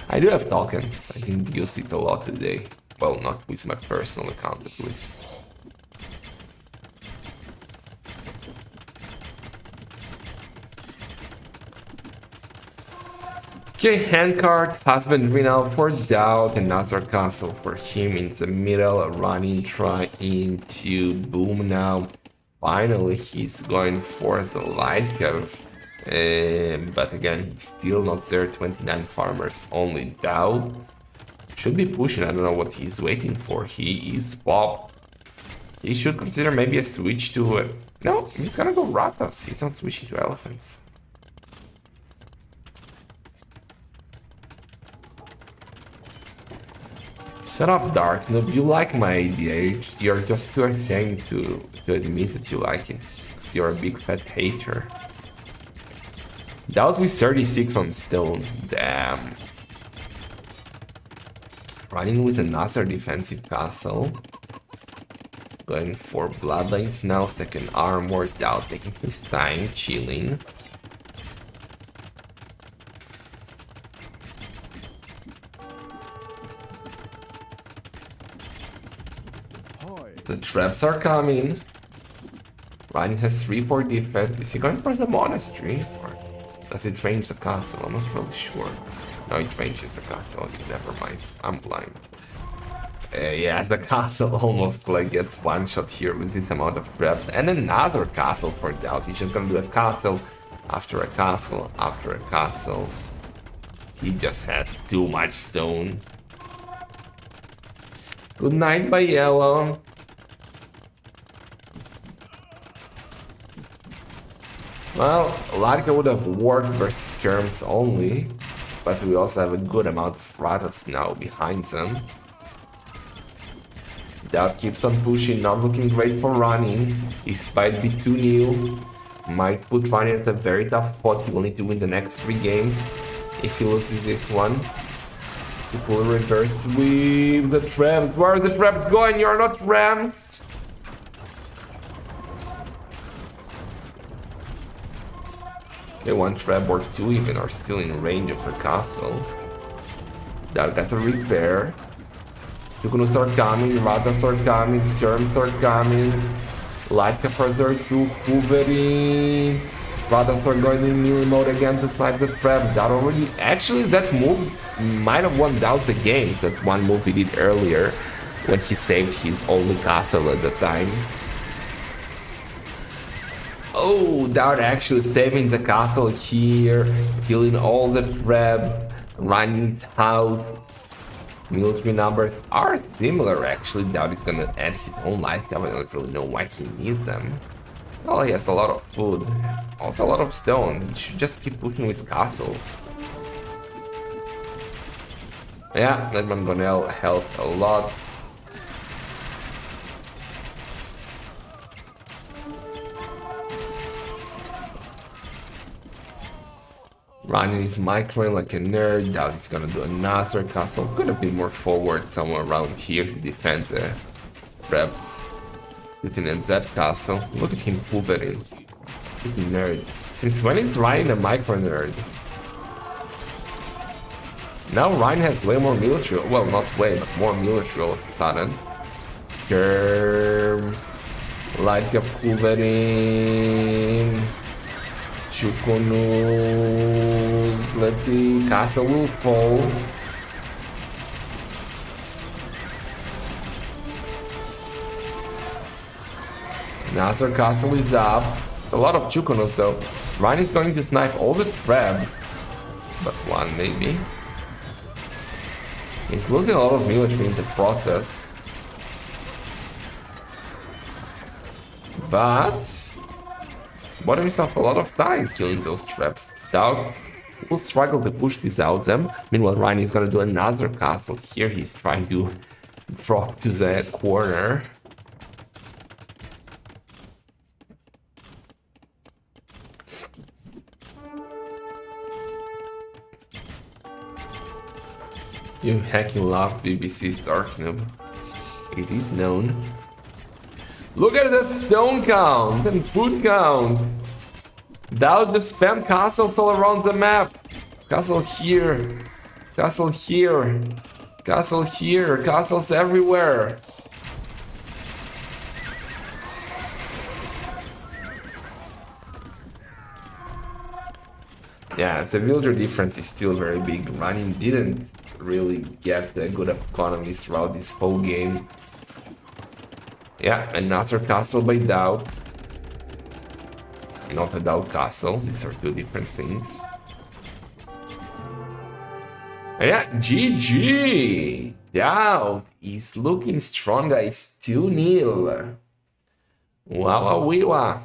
I do have tokens. I didn't use it a lot today. Well, not with my personal account at least. Okay, handcart has been written out for Daut, another castle for him in the middle, running, trying to boom now. Finally, he's going for the light curve, but again, he's still not there. 29 farmers, only Daut. Should be pushing, I don't know what he's waiting for. He is popped. He should consider maybe a switch to... No, he's gonna go Ratas, he's not switching to elephants. Shut up, Dark Noob. You like my idea. You're just too ashamed to admit that you like it. Because you're a big fat hater. Daut with 36 on stone. Damn. Running with another defensive castle. Going for bloodlines now. Second armor. Daut taking his time, chilling. The traps are coming. Ryan has 3-4 defense. Is he going for the monastery? Or does it range the castle? I'm not really sure. No, it ranges the castle. Okay, never mind. I'm blind. Yeah, the castle almost like gets one shot here with this amount of traps. And another castle for Daut. He's just gonna do a castle after a castle after a castle. He just has too much stone. Good night, by yellow. Well, Larka would have worked versus skirms only, but we also have a good amount of Ratas now behind them. Daut keeps on pushing, not looking great for running. His might be too new. Might put running at a very tough spot. He will need to win the next 3 games if he loses this one. He will reverse sweep the traps. Where are the traps going? You're not rams. Okay, 1 trap or 2 even are still in range of the castle. Daut got to repair. Yukunos are coming, Ratas are coming, skirms are coming. Lightka further to hovering. Stratos are going in melee mode again to snipe the prep. That already... Actually, that move might have won Daut the game. That's one move he did earlier when he saved his only castle at the time. Oh, Daut actually saving the castle here, killing all the prep, running his house. Military numbers are similar actually. Daut is gonna add his own life. I don't really know why he needs them. Well, he has a lot of food, also a lot of stone. He should just keep pushing his castles. Yeah, that one gonna help a lot. Running his micro like a nerd. Daut is gonna do another castle. Gonna be more forward somewhere around here to defend the reps. Putting in that castle. Look at him hovering. Nerd. Since when is Ryan a micro nerd? Now Ryan has way more military. Well, not way, but more military all of a sudden. Germs. Light up hovering. Chukonus. Let's see. Castle will fall. Another castle is up. A lot of Chukonus though. Ryan is going to snipe all the trap. But one maybe. He's losing a lot of military in the process. But bought himself a lot of time killing those traps. Daut will struggle to push without them. Meanwhile, Ryan is gonna do another castle here. He's trying to drop to the corner. You hacking love BBC's Dark Noob. It is known. Look at that stone count and food count. Daut just spam castles all around the map. Castle here. Castle here. Castle here. Castles everywhere. Yeah, the villager difference is still very big. Running didn't really get the good economies throughout this whole game. Yeah, another castle by Daut. Not a Daut castle, these are two different things. And yeah, GG! Daut is looking strong, guys. 2-0. Wow.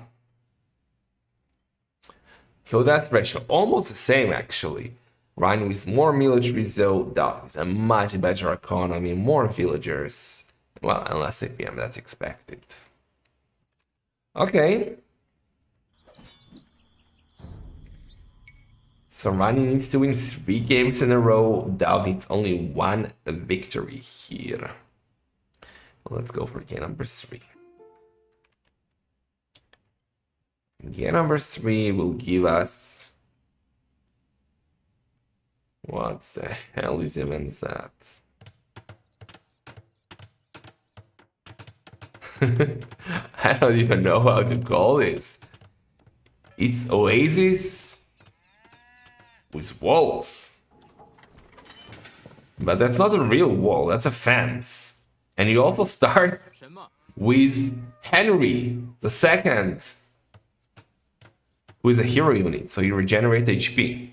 Kill death ratio, almost the same actually. Ryan with more military though, Daut with a much better economy, more villagers. Well, unless APM, that's expected. Okay. So Rani needs to win 3 games in a row. Daut needs only 1 victory here. Let's go for game number 3. Game number 3 will give us... What the hell is even that? I don't even know how to call this. It's Oasis with walls. But that's not a real wall, that's a fence. And you also start with Henry II, who is a hero unit, so you regenerate HP.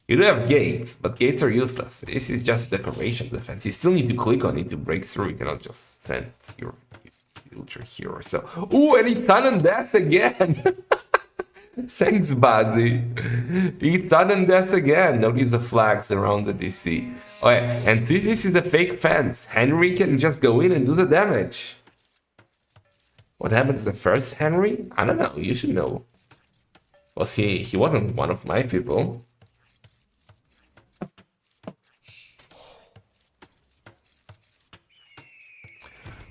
You do have gates, but gates are useless. This is just decoration defense. You still need to click on it to break through. You cannot just send your villager hero. So, ooh, and it's sudden death again. Thanks, buddy. It's sudden death again. Notice the flags around the DC. Okay, and this is the fake fence. Henry can just go in and do the damage. What happened to the first Henry? I don't know. You should know. Was he wasn't one of my people.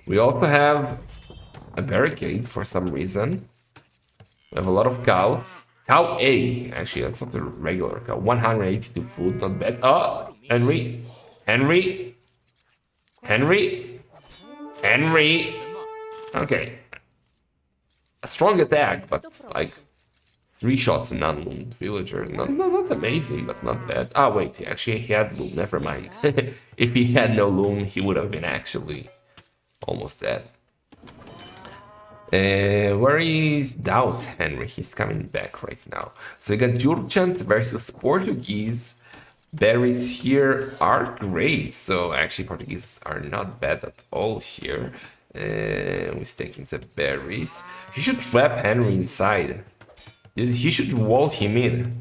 We also have a barricade for some reason. We have a lot of cows. Cow A. Actually, that's not a regular cow. 182 food, not bad. Oh, Henry. Henry. Henry. Henry. Okay. A strong attack, but like 3 shots in non-loomed villager. Not amazing, but not bad. Ah, wait, actually he had loom. Never mind. If he had no loom, he would have been actually almost dead. Where is Daut, Henry? He's coming back right now. So we got Jurchant versus Portuguese. Berries here are great. So actually Portuguese are not bad at all here. He's taking the berries. He should trap Henry inside. He should wall him in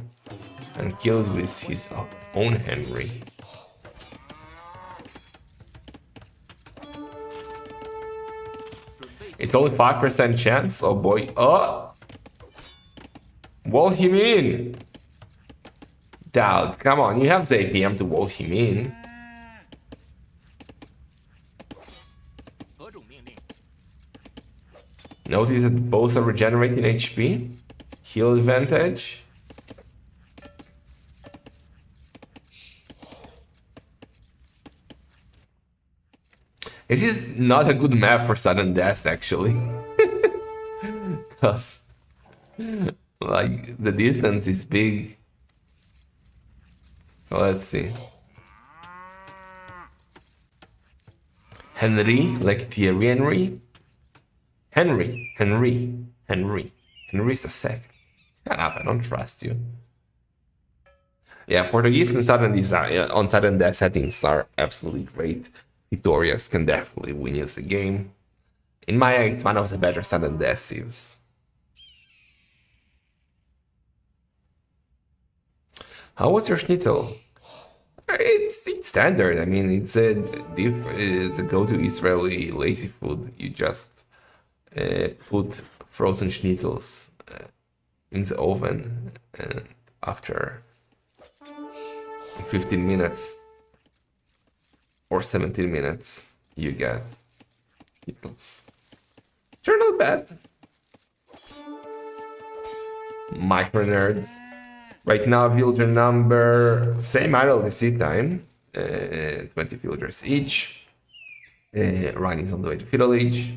and kill it with his own Henry. It's only 5% chance. Oh boy. Oh! Wall him in! Daut, come on, you have the APM to wall him in. Notice that both are regenerating HP. Heal advantage. This is not a good map for sudden death, actually. Because, like, the distance is big. So let's see. Henry, like Thierry Henry. Henry's a second. Shut up, I don't trust you. Yeah, Portuguese and on sudden death settings are absolutely great. Victorious can definitely win you the game. In my eyes, it's one of the better sudden death sieves. How was your schnitzel? It's standard. I mean, it's a go-to Israeli lazy food. You just put frozen schnitzels in the oven, and after 15 minutes or 17 minutes, you get schnitzels. They're not bad. Micro nerds. Right now, villager number, same idle visit time, 20 villagers each. Ryan is on the way to village.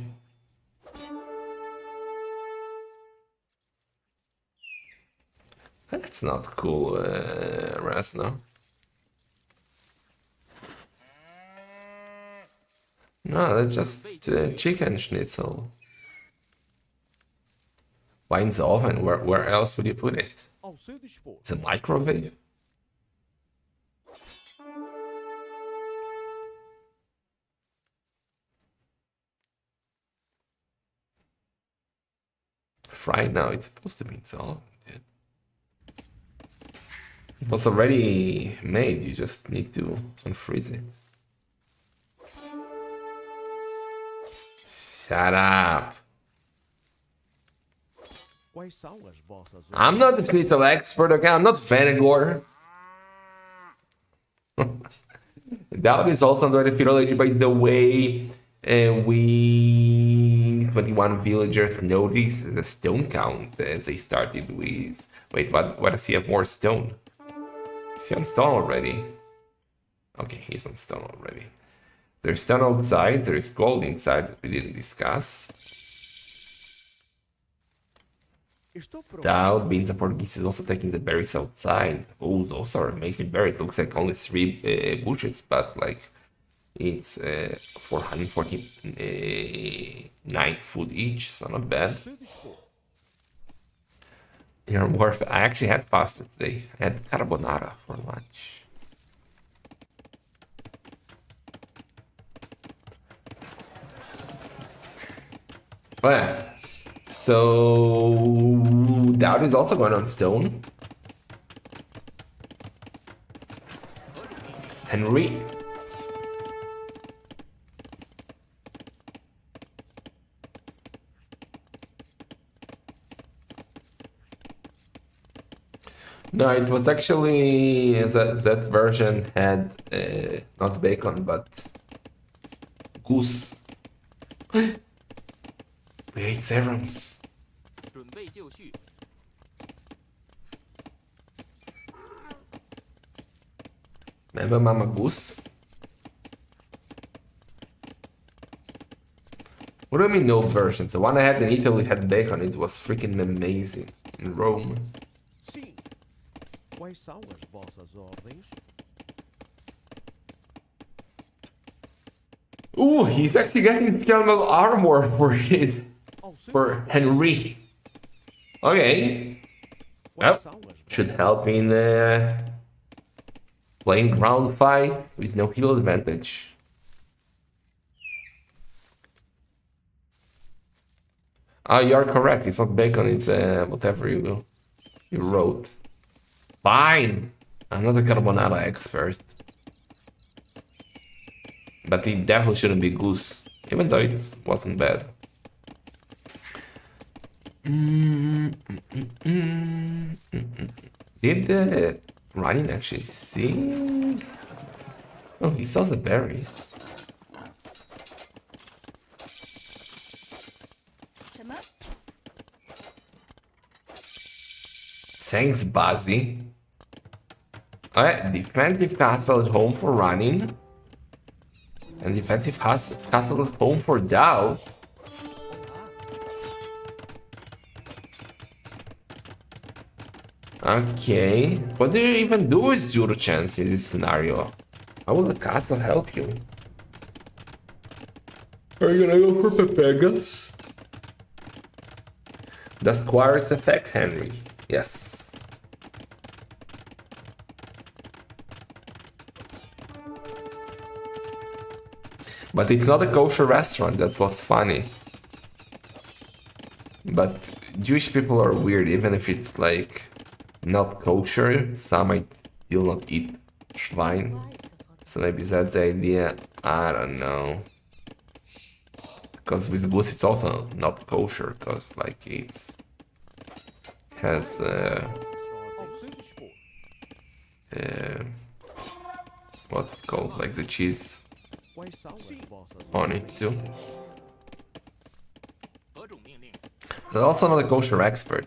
That's not cool, Rasno. No, that's just chicken schnitzel. Why in the oven? Where else would you put it? It's a microwave? Fried now, it's supposed to be in the oven, dude. It was already made, you just need to unfreeze it. Shut up. I'm not a schnitzel expert, okay? I'm not Vanagor. Daut is also under the village, by the way. We 21 villagers noticed the stone count as they started with. Wait, what does he have more stone? Is he on stone already? Okay, he's on stone already. There's stone outside, there is gold inside that we didn't discuss. Daut, beans and Portuguese is also taking the berries outside. Oh, those are amazing berries. Looks like only 3 bushes, but like it's 449 food each, so not bad. You're worth it. I actually had pasta today. I had carbonara for lunch. Oh yeah. So Daut is also going on stone. Henry. No, it was actually that version had not bacon but goose. We ate serums. Remember Mama Goose? What do you mean no versions? The one I had in Italy had bacon. It was freaking amazing. in Rome. Sim. Quais são as vossas ordens? Ooh, he's actually getting skeletal armor for Henry. Okay. Well, should help in playing ground fight with no heal advantage. Ah, you are correct. It's not bacon. It's whatever you wrote. Fine. I'm not a carbonara expert, but it definitely shouldn't be goose, even though it wasn't bad. Did the running actually see? Oh, he saw the berries. 什么？ Thanks, Bazzy. Alright, defensive castle at home for running. And defensive castle at home for Daut. Okay. What do you even do with zero chance in this scenario? How will the castle help you? Are you gonna go for Pepegas? Does squires affect Henry? Yes. But it's not a kosher restaurant, that's what's funny. But Jewish people are weird, even if it's like not kosher, some might still not eat Schwein. So maybe that's the idea, I don't know. Because with goose it's also not kosher, because like it's has what's it called, like the cheese on it too. But also not a kosher expert,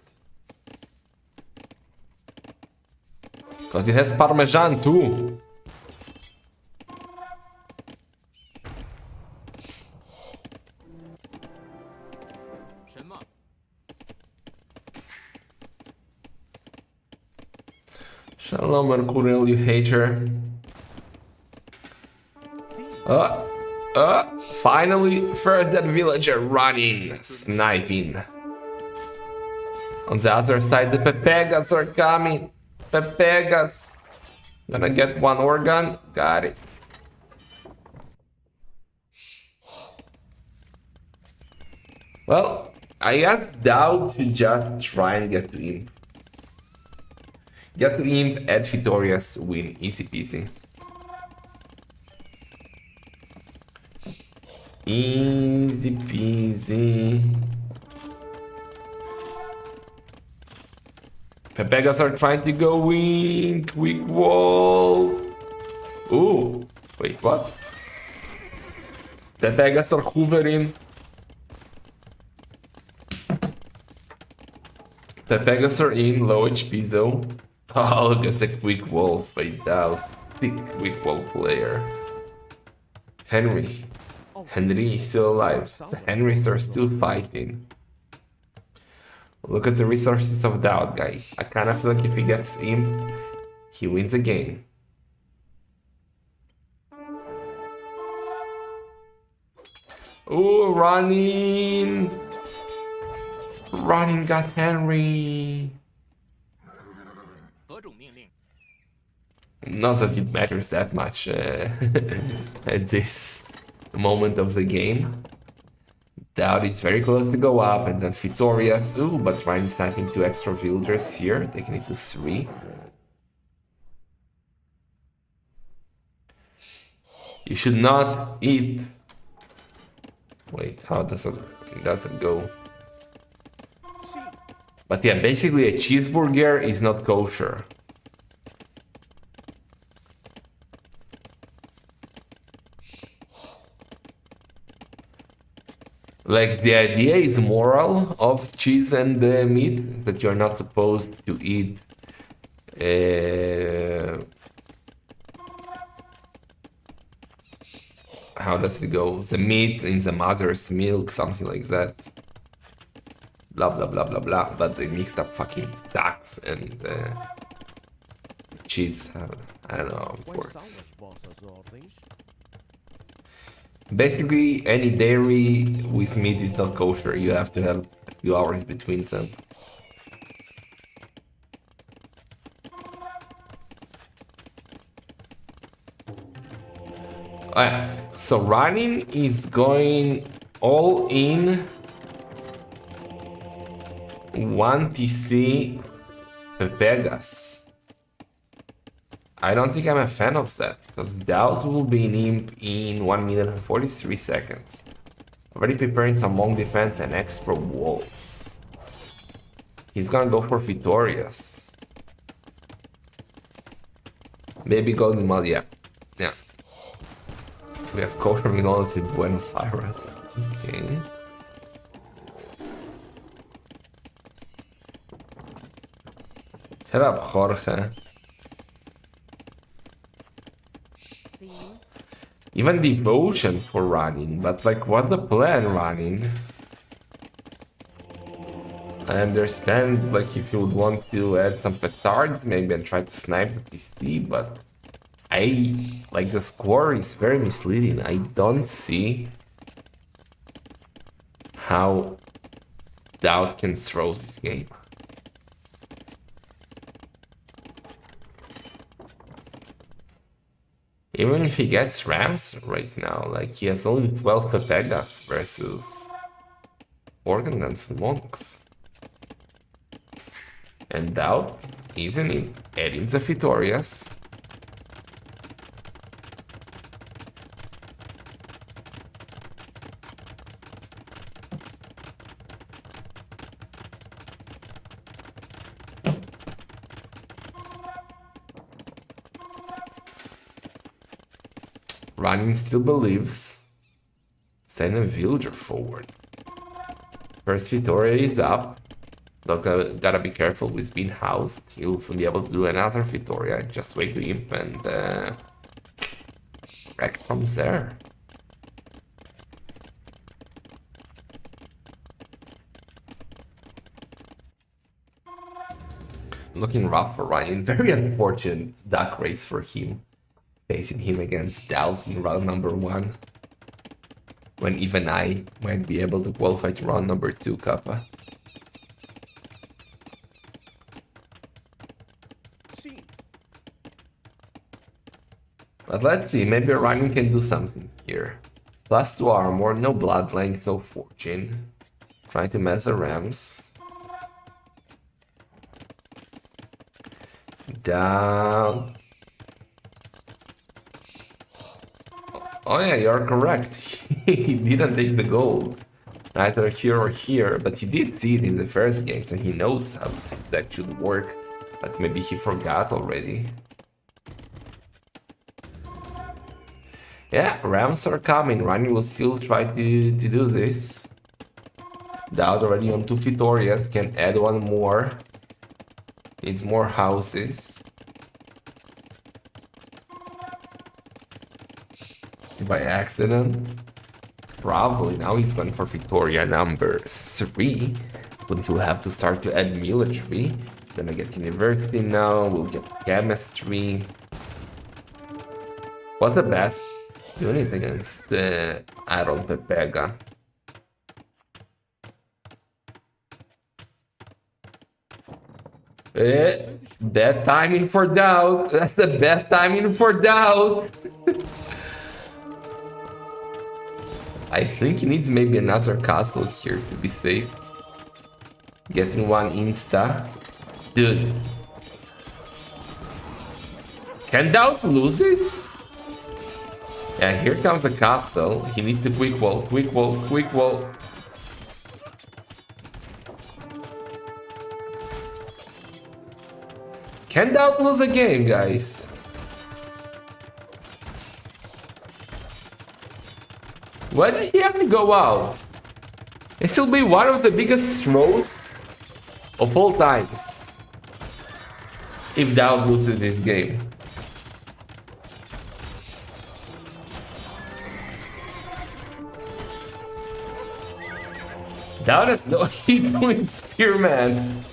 because it has Parmesan too. Shalom, Mercurial, you hater. Finally, first that villager running, sniping. On the other side, the Pepegas are coming. Pepegas. Gonna get one organ. Got it. Well, I asked Daut to just try and get to Imp. Get to Imp, add Vitorias, win. Easy peasy. Easy peasy. Pepegas are trying to go in. Quick walls. Ooh. Wait, what? Pepegas are hovering. Pepegas are in. Low HP zone. Oh, look at the quick walls by Daut. Thick quick wall player. Henry is still alive. The Henrys are still fighting. Look at the resources of Daut, guys. I kind of feel like if he gets Imp, he wins a game. Oh, running! Running got Henry. Not that it matters that much at this moment of the game. Daut is very close to go up, and then Vitorias. Ooh, but Ryan is sniping 2 extra villagers here, taking it to 3. You should not eat. Wait, how does it go? But yeah, basically a cheeseburger is not kosher. Like, the idea is moral of cheese and meat, that you're not supposed to eat how does it go? The meat in the mother's milk, something like that. blah blah blah blah blah, but they mixed up fucking ducks and cheese. I don't know how it Way works. sours boss's ordens. Basically, any dairy with meat is not kosher. You have to have a few hours between them. So running is going all in 1 TC Pepegas. I don't think I'm a fan of that, because Daut will be in imp in 1 minute and 43 seconds. Already preparing some long defense and extra walls. He's gonna go for Vitorias. Maybe Golden Mud, yeah. Yeah. We have kosher McDonald's in Buenos Aires. Okay. Shut up, Jorge. Even devotion for running, but like, what's the plan running? I understand, like, if you would want to add some petards maybe and try to snipe the TC, but like, the score is very misleading. I don't see how Daut can throw this game. Even if he gets Rams right now, like, he has only 12 Pepegas versus Organ Guns and Monks. And Daut isn't in adding the Vitorias. Running still believes. Send a villager forward. First Vitoria is up. But gotta be careful with being housed. He'll soon be able to do another Vitoria. Just wait to imp and wreck from there. Looking rough for Ryan. Very unfortunate duck race for him. Facing him against Daut in round number 1. When even I might be able to qualify to round number 2, Kappa. But let's see, maybe Ryan can do something here. +2 armor, no blood length, no fortune. Trying to mess the Rams. Down. Oh yeah, you're correct. He didn't take the gold. Neither here or here, but he did see it in the first game, so he knows how that should work. But maybe he forgot already. Yeah, Rams are coming. Rani will still try to do this. Daut already on 2 Vitorias, can add 1 more. Needs more houses. By accident? Probably. Now he's going for Vitoria number 3. But he'll have to start to add military. Gonna get university now. We'll get chemistry. What's the best unit against Iron Pepega? Bad timing for Daut. That's a bad timing for Daut. I think he needs maybe another castle here to be safe. Getting 1 insta. Dude. Can Daut lose this? Yeah, here comes the castle. He needs the quick wall, quick wall, quick wall. Can Daut lose a game, guys? Why did he have to go out? This will be one of the biggest throws of all times. If Daut loses this game. Daut is no, he's doing Spearman.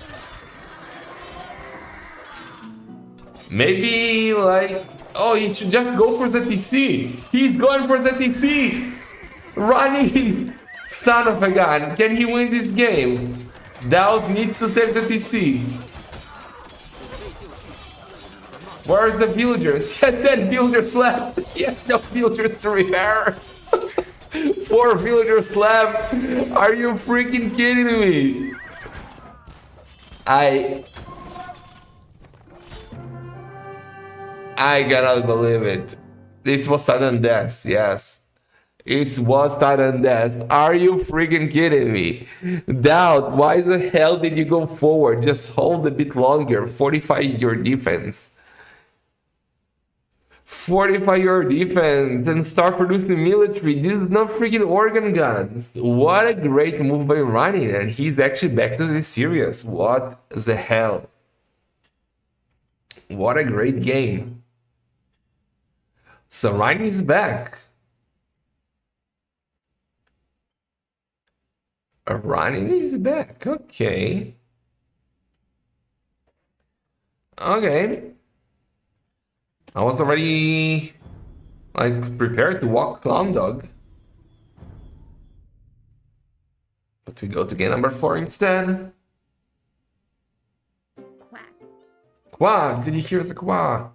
Maybe like, oh, he should just go for ZTC. He's going for ZTC. Running, son of a gun. Can he win this game? Daut needs to save the TC. Where's the villagers? He has 10 villagers left. He has no villagers to repair. 4 villagers left. Are you freaking kidding me? I cannot believe it. This was sudden death, yes. It was sudden death. Are you freaking kidding me? Daut, why the hell did you go forward? Just hold a bit longer. Fortify your defense. Fortify your defense and start producing military. This is not freaking organ guns. What a great move by Running, and he's actually back to the series. What the hell? What a great game. So Running is back. Running is back. Okay. Okay. I was already like prepared to walk Clown Dog. But we go to game number 4 instead. Quack. Quack! Did you hear the quack?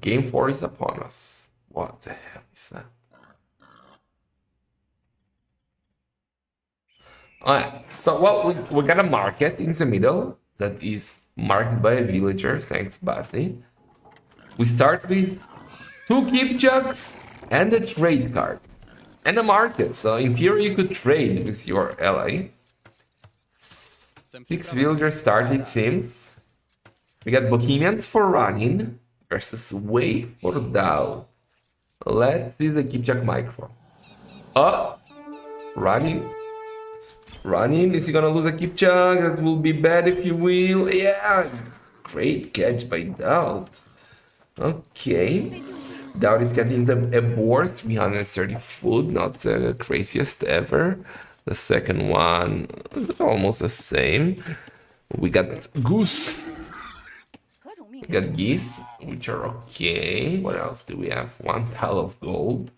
Game 4 is upon us. What the hell is that? Alright, so well, we got a market in the middle that is marked by a villager, thanks Basi. We start with 2 Kipchucks and a trade card. And a market, so in theory you could trade with your ally. 6 villagers start, it seems. We got Bohemians for Running versus Wave for Daut. Let's see the Kipchak micro. Running. Running, is he gonna lose a Kipchak? That will be bad if you will. Yeah, great catch by Daut. Okay. Daut is getting a boar, 330 food, not the craziest ever. The second one is almost the same. We got goose. We got geese, which are okay. What else do we have? 1 tile of gold.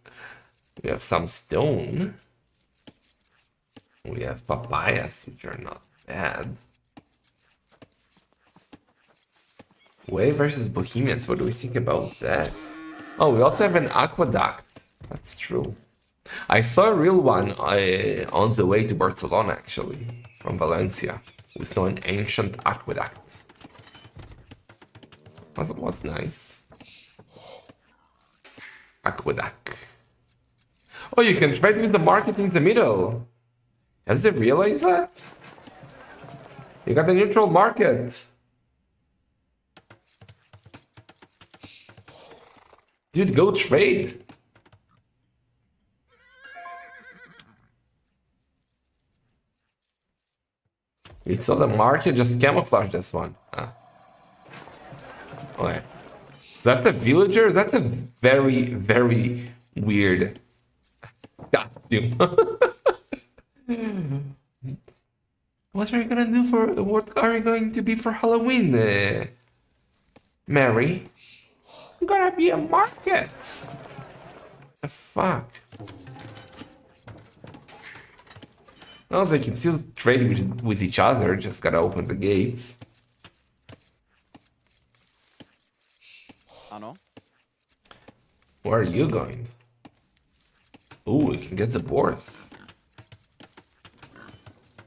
We have some stone. We have papayas, which are not bad. Way versus Bohemians, what do we think about that? Oh, we also have an aqueduct. That's true. I saw a real one on the way to Barcelona, actually, from Valencia. We saw an ancient aqueduct. Was nice. Aqueduct. Oh, you can trade with the market in the middle. Has they realized that? You got a neutral market. Dude, go trade. We saw the market just camouflage this one. Okay. So that's a villager? That's a very, very weird costume. What are you gonna do for... What are you going to be for Halloween, Mary? I'm gonna be a market. What the fuck? Well, they can still trade with each other, just gotta open the gates. Ano? Where are you going? Ooh, we can get the boars.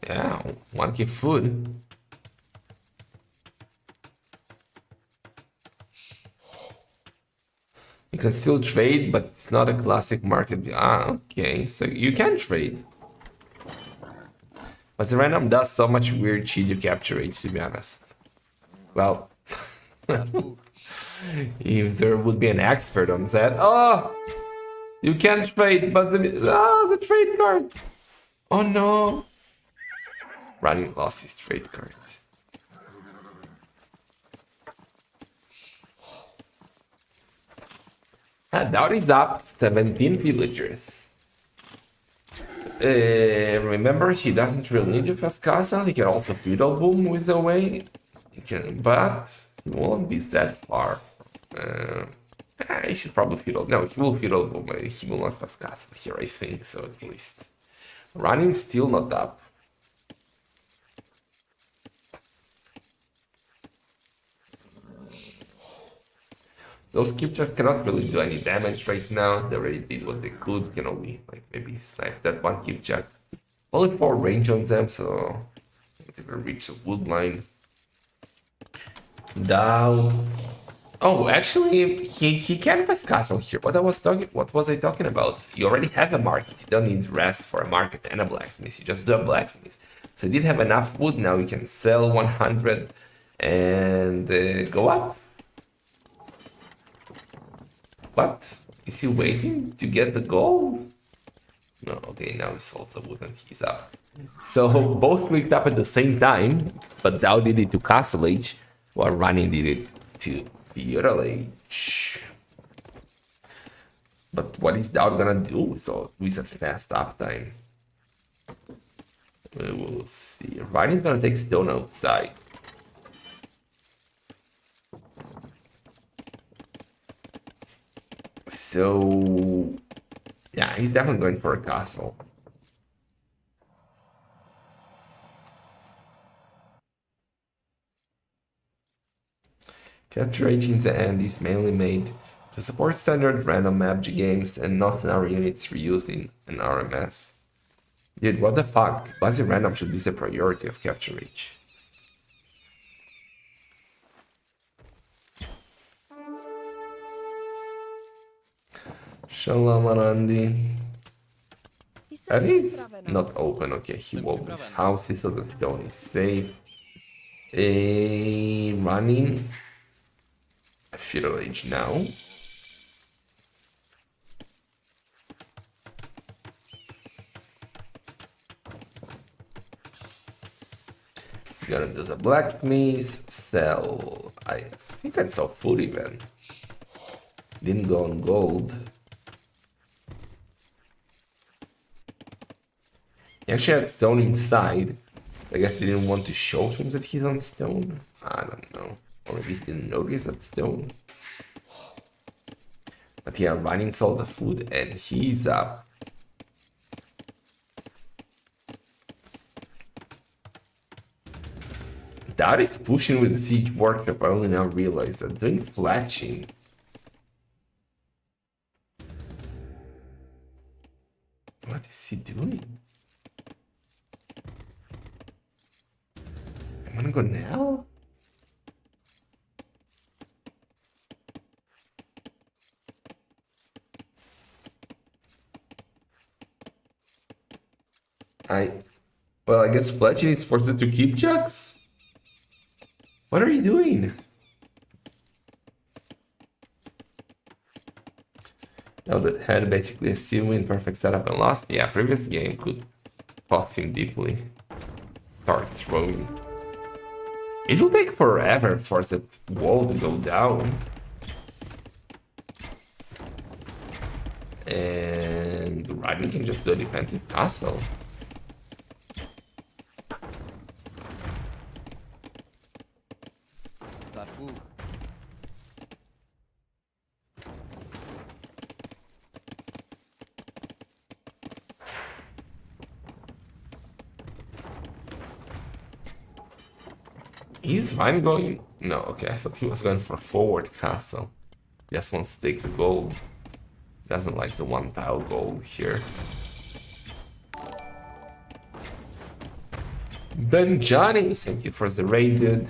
Yeah, 1k food. You can still trade, but it's not a classic market. Okay, so you can trade. But the random does so much weird shit you capture age, to be honest. Well, if there would be an expert on that. Oh, you can trade, but the trade card. Oh no. Running lost his trade card. Daut is up 17 villagers. Remember, he doesn't really need to fast castle. He can also Beetle Boom with the way. He can, but he won't be that far. He should probably Fiddle. No, he will Fiddle Boom. He will not fast castle here, I think so at least. Running still not up. Those Kipchaks cannot really do any damage right now. They already did what they could. Can only like maybe snipe that one Kipchak. Only 4 range on them, so they will reach the wood line. Daut. Oh, actually, he can fast castle here. What was I talking about? You already have a market. You don't need rest for a market and a blacksmith. You just do a blacksmith. So you did have enough wood. Now you can sell 100 and go up. What? Is he waiting to get the gold? No, okay, now he sold the wood and he's up. So both clicked up at the same time, but Daut did it to Castle Age, while Running did it to Feudal Age. But what is Daut gonna do with a fast uptime? We will see. Running's gonna take stone outside. So, yeah, he's definitely going for a castle. Capture Age in the end is mainly made to support standard random map games and not in our units reused in an RMS. Dude, what the fuck? Bazirandom should be the priority of Capture Age. Shalom Arandi. That is not open. Okay, he walled his houses so the stone is safe. Running a Feudal Age now. Gonna do the blacksmith, sell. I think I sell food even. Didn't go on gold. He actually had stone inside. I guess they didn't want to show him that he's on stone. I don't know. Or maybe he didn't notice that stone. But yeah, Running sold the food and he's up. That is pushing with the siege workshop. I only now realize that. Doing fletching. What is he doing? I'm gonna go now? Well, I guess fletching is forced to keep chucks? What are you doing? Now that had basically a still win, perfect setup and lost. Yeah, previous game could cost him deeply. Starts throwing. It will take forever for that wall to go down. And Riding can just do a defensive castle. He's fine going. No, okay, I thought he was going for forward castle. Just wants to take the gold. Doesn't like the one tile gold here. Benjani, thank you for the raid, dude.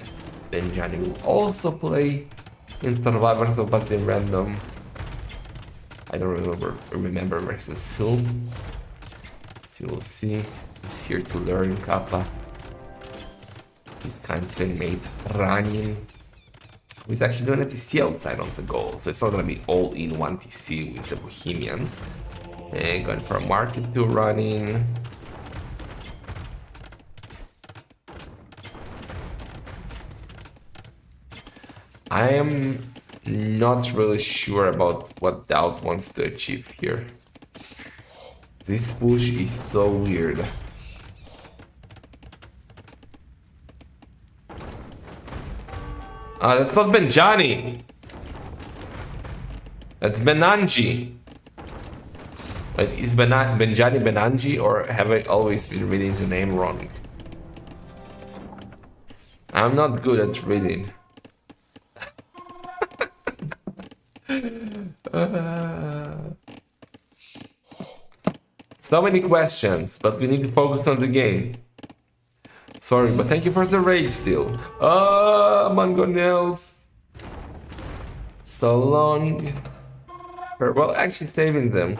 Benjani will also play in Survivors of Bazirandom. I don't remember versus who. You will see. He's here to learn Kappa. His country mate Running. He's actually doing a TC outside on the goal, so it's not gonna be all in one TC with the Bohemians. And going for a market to Running. I am not really sure about what Daut wants to achieve here. This push is so weird. Ah, that's not Benjani. That's Benanji. Wait, is Benjani Benanji, or have I always been reading the name wrong? I'm not good at reading. So many questions, but we need to focus on the game. Sorry, but thank you for the raid still. Mangonels. So long. Well, actually saving them.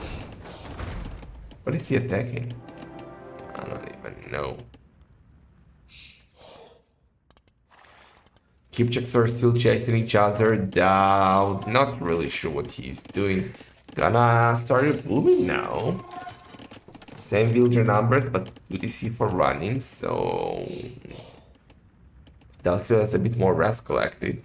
What is he attacking? I don't even know. Keepchecks are still chasing each other down. Not really sure what he's doing. Gonna start blooming now. Same villager numbers, but 2DC for running, so Daut still has a bit more rest collected.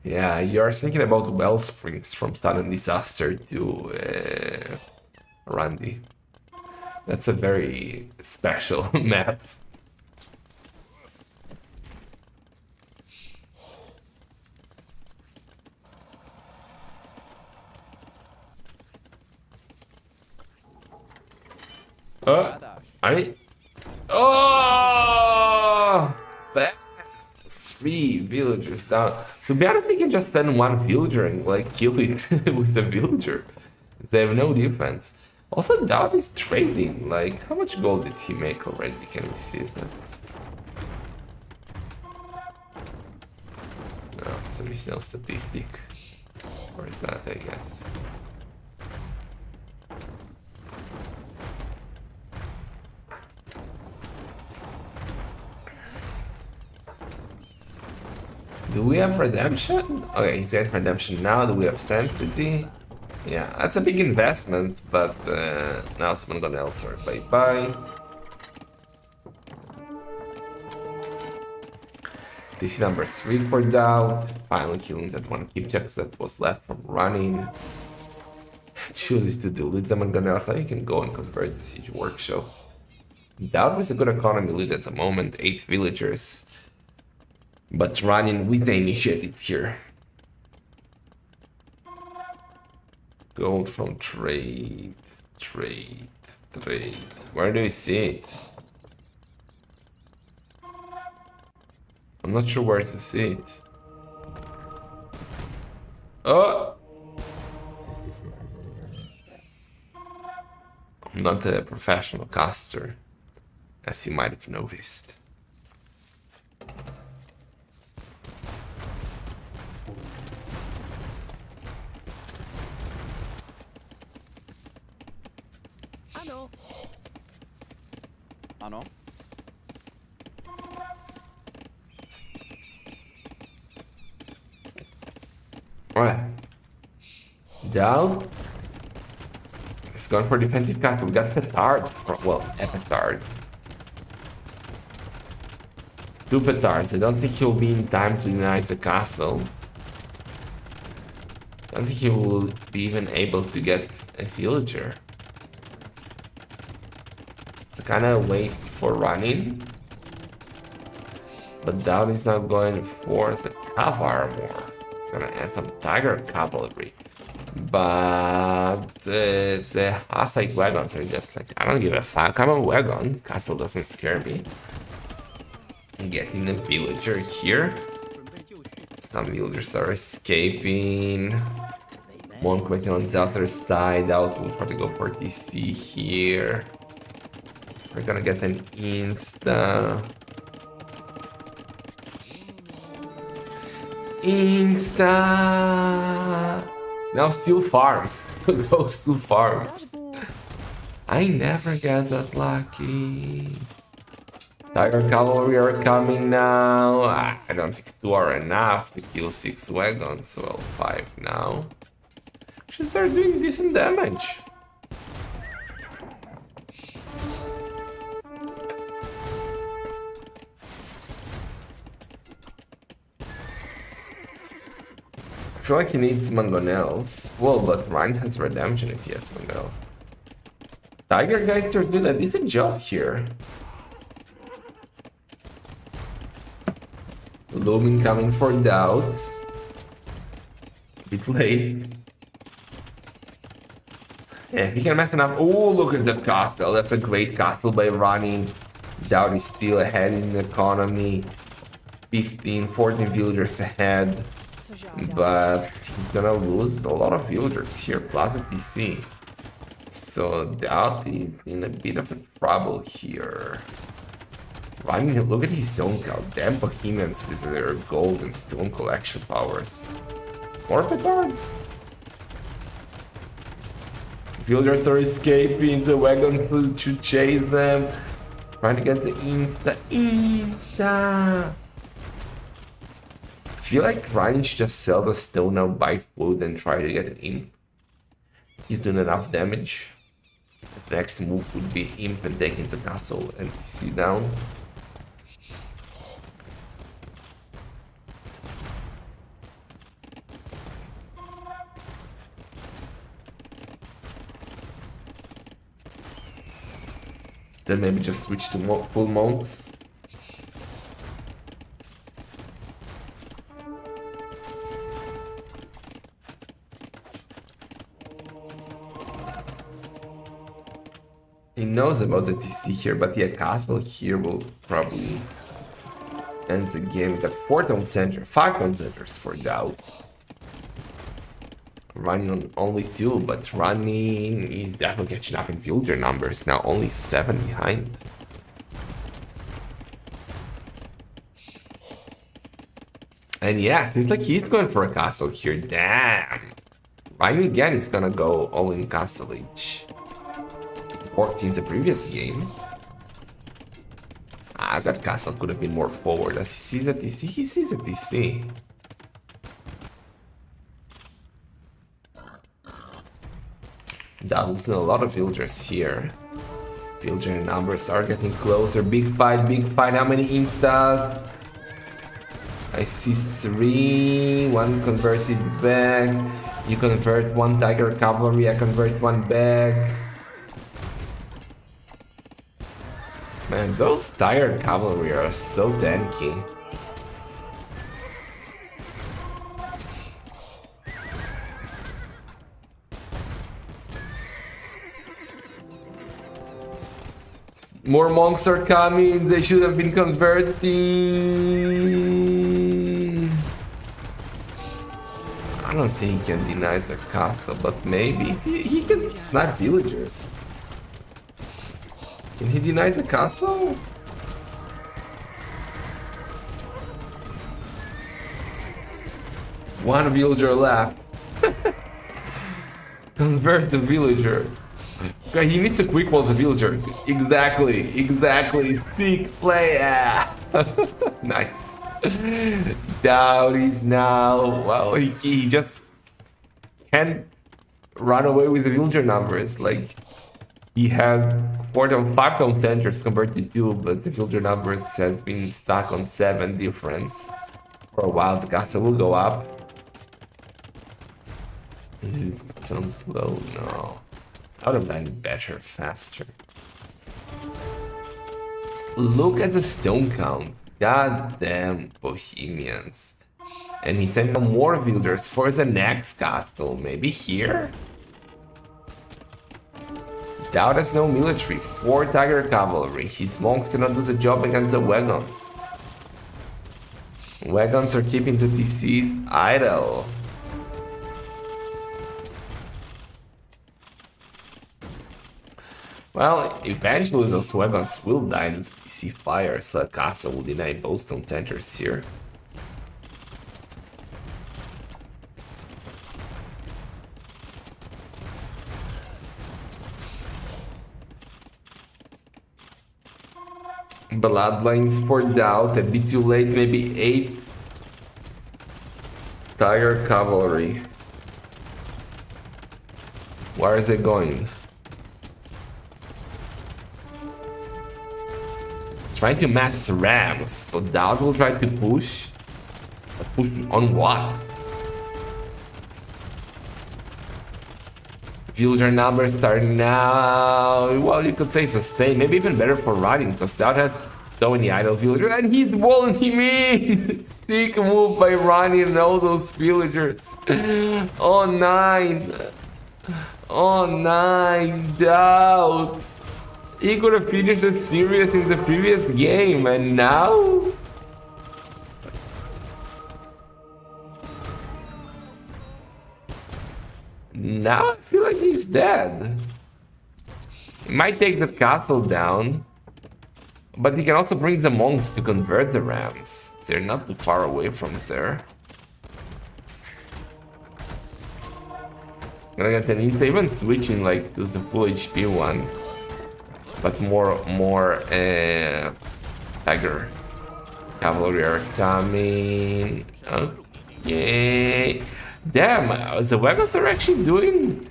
Yeah, you're thinking about well springs from Sudden Disaster to Randy. That's a very special map. Oh! That's 3 villagers down. To be honest, they can just send 1 villager and like kill it with a villager. They have no defense. Also, Daut is trading. Like, how much gold did he make already? Can we see that? No, there is no statistic. Or is that, I guess? Do we have redemption? Okay, he's getting redemption now. Do we have Sensity? Yeah, that's a big investment, but now someone gonna elsewhere. Bye bye. DC number 3 for Daut. Finally killing that 1 Keepchecks that was left from running. Chooses to delete them and gonna elsewhere. You can go and convert the Siege Workshop. Daut with a good economy lead at the moment, 8 villagers. But running with the initiative here. Gold from trade. Where do we see it? I'm not sure where to see it. Oh! I'm not a professional caster, as you might have noticed. Ano? Alright. Down. He's going for defensive castle. We got petard. Well, a petard. 2 petards. I don't think he'll be in time to deny the castle. I don't think he will be even able to get a villager. It's kind of a waste for running. But Daut is now going for the Cav armor. It's gonna add some Tiger cavalry. But the Hussite wagons are just like, I don't give a fuck. I'm a wagon. Castle doesn't scare me. Getting a villager here. Some villagers are escaping. Monk waiting on the other side. Daut will probably go for DC here. We're gonna get an insta. Now still farms. Go still farms. I never get that lucky. Tiger cavalry are coming now. I don't think 2 are enough to kill 6 wagons. Well, 5 now. She's are doing decent damage. feel like he needs mangonels. Well, but Ryan has redemption if he has mangonels. Tiger guys are doing a decent job here. Looming coming for Daut. A bit late. Yeah, he can mess enough. Oh, look at the castle. That's a great castle by running. Daut is still ahead in the economy. 15, 14 villagers ahead. But he's gonna lose a lot of villagers here, plus a PC. So Daut is in a bit of a trouble here. Running, look at his stone count. Damn Bohemians with their gold and stone collection powers. More petards. Villagers are escaping, the wagons to chase them. Trying to get the Insta! Feel like Ryan should just sell the stone now, buy food, and try to get an imp. He's doing enough damage. The next move would be imp and taking the castle and PC down. Then maybe just switch to full mounts. He knows about the TC here, but yeah, castle here will probably end the game. We got 4 town center, 5 town centers for Daut. Running on only 2, but running is definitely catching up in villager numbers. Now only 7 behind. And yeah, seems like he's going for a castle here. Damn. Running again is gonna go all in castle age. Worked in the previous game. Ah, that castle could have been more forward. As he sees a TC, he sees a TC. Daut losing a lot of villagers here. Villager numbers are getting closer. Big fight, big fight. How many instas? I see 3. 1 converted back. You convert 1 tiger cavalry. I convert 1 back. Man, those tiger cavalry are so tanky. More monks are coming, they should have been converting. I don't think he can deny the castle, but maybe he can snipe villagers. Can he deny the castle? One villager left. Convert the villager. Okay, he needs to quick wall the villager. Exactly. Sick play. Nice. Daut is now. Well, he just can't run away with the villager numbers. Like, he had 5 town centers converted to 2, but the villager numbers has been stuck on 7 difference. For a while, the castle will go up. This is too slow. No. I would have done better, faster. Look at the stone count. Goddamn Bohemians. And he sent more villagers for the next castle. Maybe here? Daut has no military. 4 tiger cavalry. His monks cannot do the job against the wagons. Wagons are keeping the TCs idle. Well, eventually those wagons will die in the PC fire, so a castle will deny both town centers here. Bloodlines for Daut, a bit too late, maybe 8 tiger cavalry. Where is it going? It's trying to match the rams, so Daut will try to push. But push on what? Villager numbers starting now. Well, you could say it's the same. Maybe even better for riding because Daut has so many idle villagers and he's walling him in. Sick move by Ronnie and all those villagers. Oh, 9. Oh, 9. Daut. He could have finished the series in the previous game and now. Now I feel like he's dead. He might take that castle down, but he can also bring the monks to convert the rams. They're not too far away from there. Gonna get an hint, even switching like to the full HP one, but more tiger cavalry are coming. Okay. Damn, the wagons are actually doing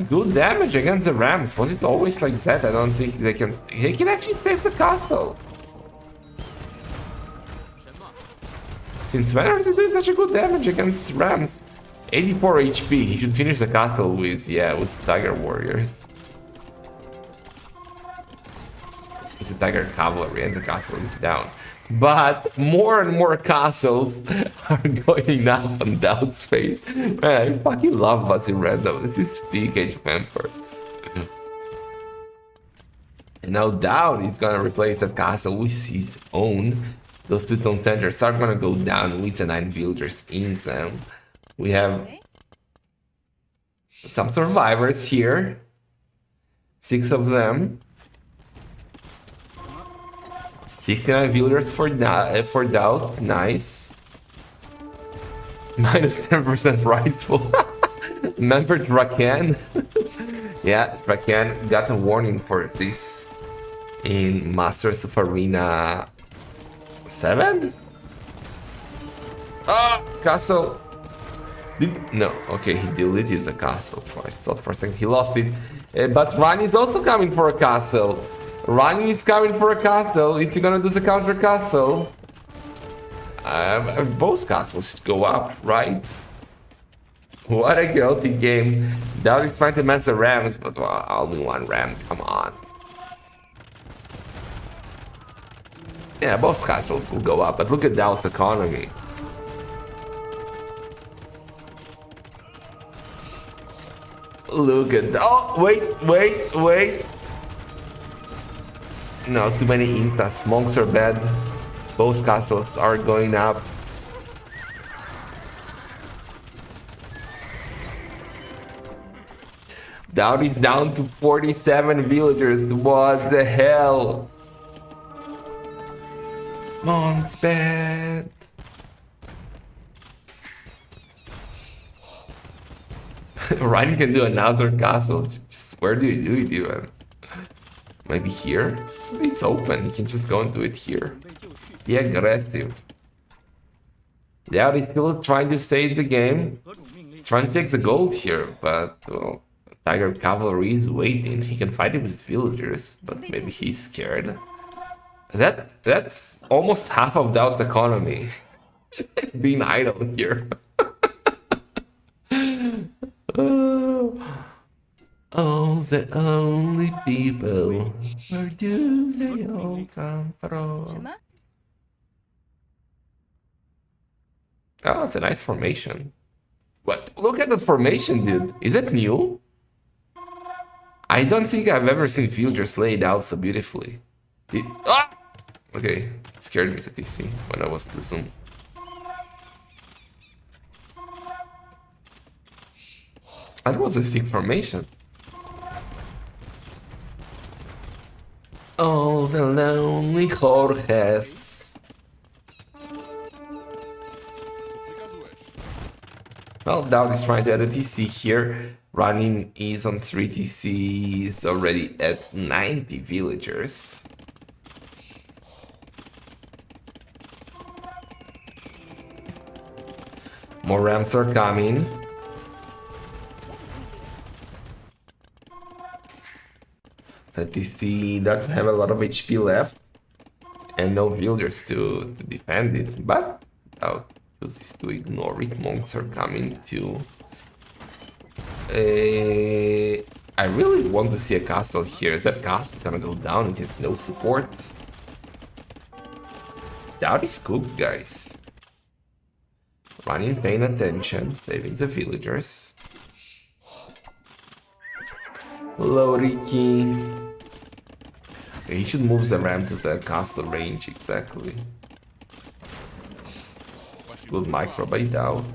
good damage against the rams. Was it always like that? I don't think they can. He can actually save the castle. Since when are they doing such a good damage against rams? 84 HP. He should finish the castle with tiger warriors. With the tiger cavalry and the castle is down. But more and more castles are going up on Daut's face. Man, I fucking love Bazirandom. This is peak Age of Empires. And now Daut is gonna replace that castle with his own. Those two town centers are gonna go down with the 9 villagers in them. We have some survivors here. 6 of them. 69 villagers for Daut, nice. Minus 10% rightful. Remember Draken? Yeah, Draken got a warning for this in Masters of Arena 7? Ah, castle. No, okay, he deleted the castle. I thought for a second he lost it. But Rani is also coming for a castle. Rani is coming for a castle. Is he gonna do the counter castle? Both castles should go up, right? What a guilty game. Daut is trying to match the rams, but well, only 1 ram, come on. Yeah, both castles will go up, but look at Daut's economy. Look at that. Oh, wait. No, too many instas. Monks are bad. Both castles are going up. Daut is down to 47 villagers. What the hell? Monks bad. Ryan can do another castle. Just where do you do it even? Maybe here? It's open. You can just go and do it here. Be aggressive. Daut is still trying to stay in the game. He's trying to take the gold here, but well, Tiger Cavalry is waiting. He can fight it with villagers, but maybe he's scared. That's almost half of Daut's economy. Being idle here. Oh, the only people. Where do they all come from? Oh, it's a nice formation. What? Look at the formation, dude. Is it new? I don't think I've ever seen villagers laid out so beautifully. Okay, it scared me, CTC, when I was too soon. That was a sick formation. Oh, the lonely Jorges. Well, Daut is trying to add a TC here. Running is on 3 TCs, already at 90 villagers. More rams are coming. The TC doesn't have a lot of HP left and no villagers to defend it, but Daut chooses to ignore it. Monks are coming to I really want to see a castle here. Is that castle gonna go down? It has no support. Daut is cooked, guys. Running, paying attention, saving the villagers. Hello, Ricky. He should move the ram to the castle range, exactly. Good micro by Daut.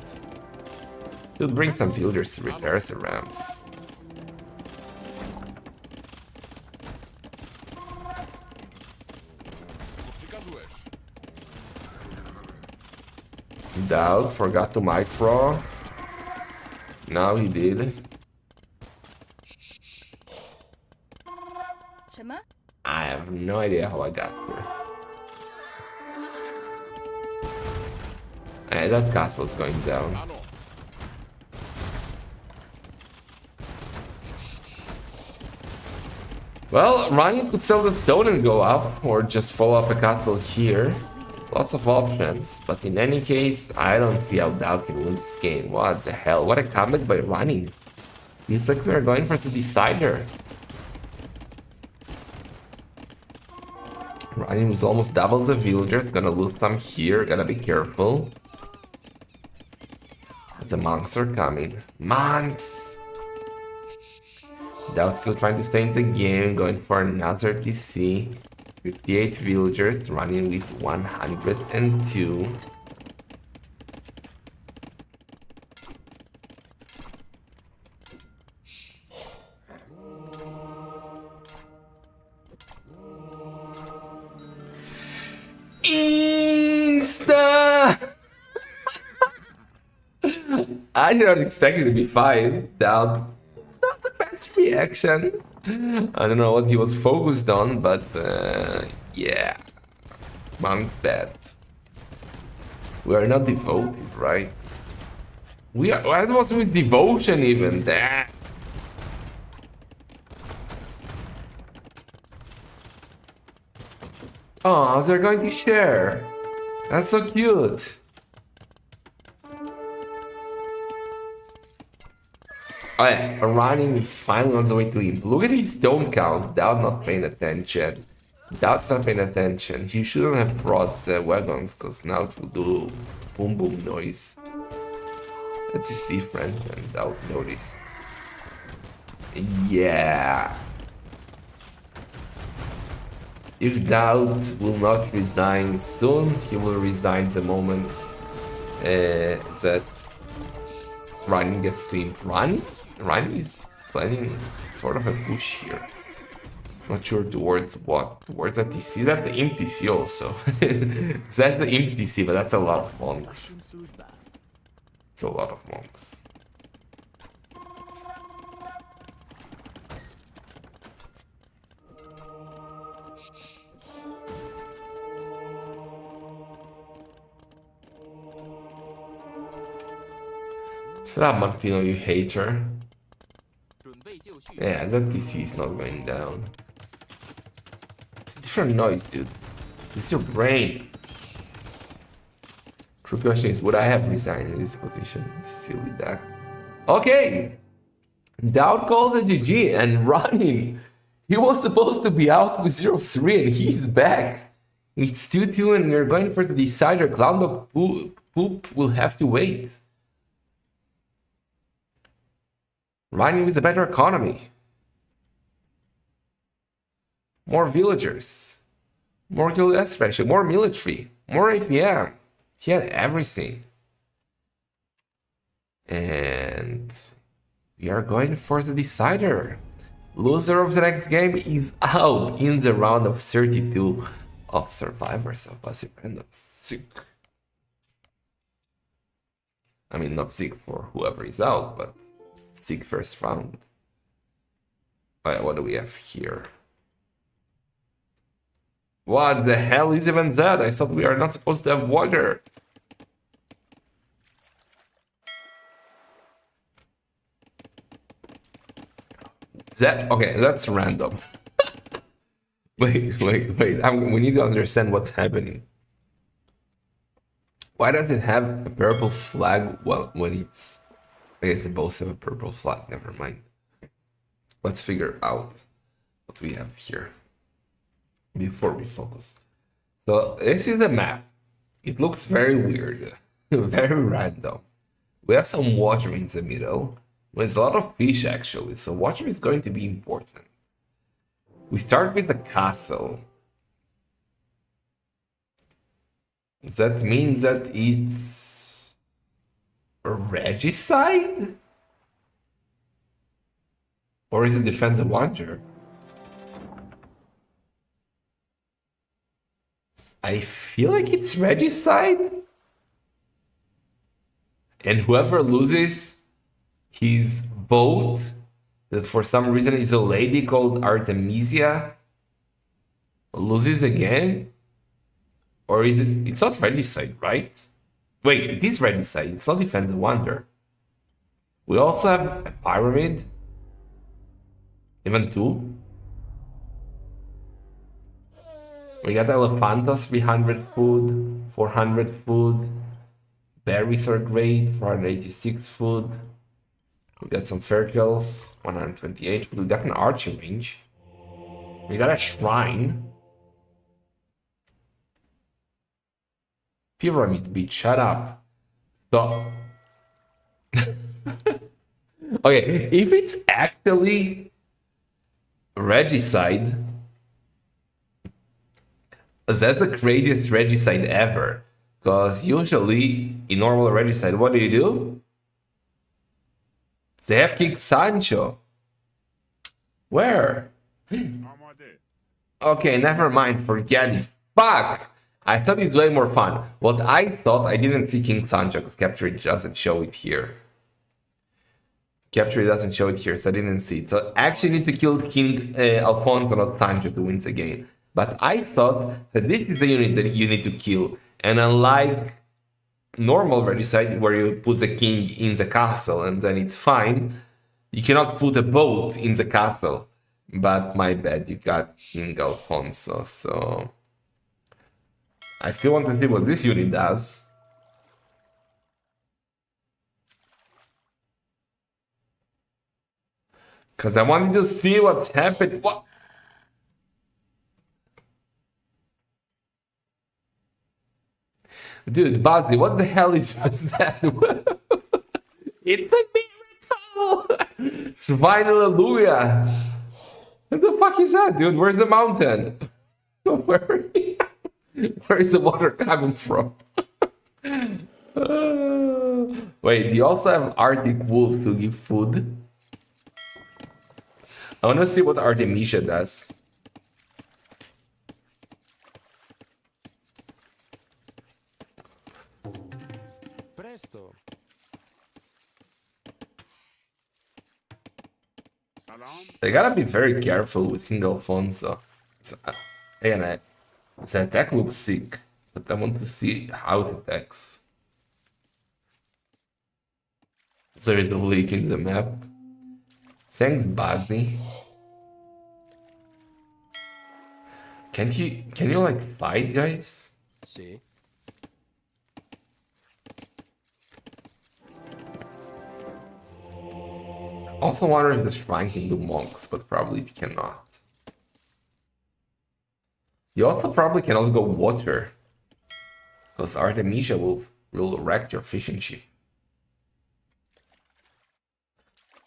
He'll bring some villagers to repair the rams. Daut forgot to micro. Now he did. I have no idea how I got here. That castle's going down. Well, Ryan could sell the stone and go up, or just follow up a castle here. Lots of options, but in any case, I don't see how Daut can win this game. What the hell? What a comeback by running. Feels like we are going for the decider. Running was almost double the villagers, gonna lose some here, gotta be careful. The monks are coming. Monks! Daut still trying to stay in the game, going for another TC. 58 villagers, running with 102. Insta! I did not expect it to be 5. Daut, not the best reaction. I don't know what he was focused on, but yeah. Monk's bad. We are not devoted, right? We are. What was with devotion even there? Oh, they're going to share. That's so cute. Oh yeah, running is finally on the way to him. Look at his stone count. Daut not paying attention. Daut's not paying attention. He shouldn't have brought the wagons, because now it will do boom boom noise. That is different, and Daut noticed. Yeah. If Daut will not resign soon, he will resign the moment that Ryan gets to imp. Ryan is planning sort of a push here. Not sure towards what. Towards a TC? That's the imp TC also. That's the imp TC, but that's a lot of monks. It's a lot of monks. Shut up, Martino, you hater. Yeah, that TC is not going down. It's a different noise, dude. It's your brain. True question is, would I have resigned in this position? Still with that. Okay! Daut calls a GG and running. He was supposed to be out with 0-3 and he's back. It's 2-2 and we're going for the decider. Clownbog Poop will have to wait. Running with a better economy. More villagers. More guild S ratio. More military. More APM. He had everything. And we are going for the decider. Loser of the next game is out in the round of 32 of Survivors of Bazirandom. Sick. I mean, not sick for whoever is out, but sick first round. Alright, what do we have here? What the hell is even that? I thought we are not supposed to have water. Okay, that's random. wait. We need to understand what's happening. Why does it have a purple flag when it's I guess they both have a purple flag, never mind. Let's figure out what we have here before we focus. So this is a map. It looks very weird, very random. We have some water in the middle. There's a lot of fish actually, so water is going to be important. We start with the castle. That means that it's a regicide? Or is it defense of wonder? I feel like it's regicide. And whoever loses his boat, that for some reason is a lady called Artemisia, loses again? Or is it? It's not regicide, right? Wait, it is regicide. It's not defense of wonder. We also have a pyramid. Even two. We got Elephantos, 300 food, 400 food. Berries are great, 486 food. We got some Ferkels, 128 food. We got an arching range. We got a shrine. Pyramid Beach, shut up. So, okay, if it's actually regicide, that's the craziest regicide ever. Because usually in normal regicide, what do? They have kicked Sancho. Where? Okay, never mind, forget it. Fuck! I thought it's way more fun. What I thought, I didn't see King Sancho because Capture doesn't show it here. Capture doesn't show it here, so I didn't see it. So I actually need to kill King Alfonso, not Sancho, to win the game. But I thought that this is the unit that you need to kill. And unlike normal regicide, where you put the king in the castle and then it's fine, you cannot put a boat in the castle. But my bad, you got King Alfonso, so... I still want to see what this unit does. Because I wanted to see what's happening. What? Dude, Bazzi, what the hell is that? It's a miracle! Divine hallelujah! What the fuck is that, dude? Where's the mountain? Where's the water coming from? Wait, you also have Arctic wolves to give food. I want to see what Artemisia does. Presto. They gotta be very careful with King Alfonso. And the attack looks sick, but I want to see how it attacks. There is a leak in the map. Thanks, Badney. Can you like fight, guys? See. Also wonder if the shrine can do monks, but probably it cannot. You also probably cannot go water, because Artemisia will wreck your fishing ship.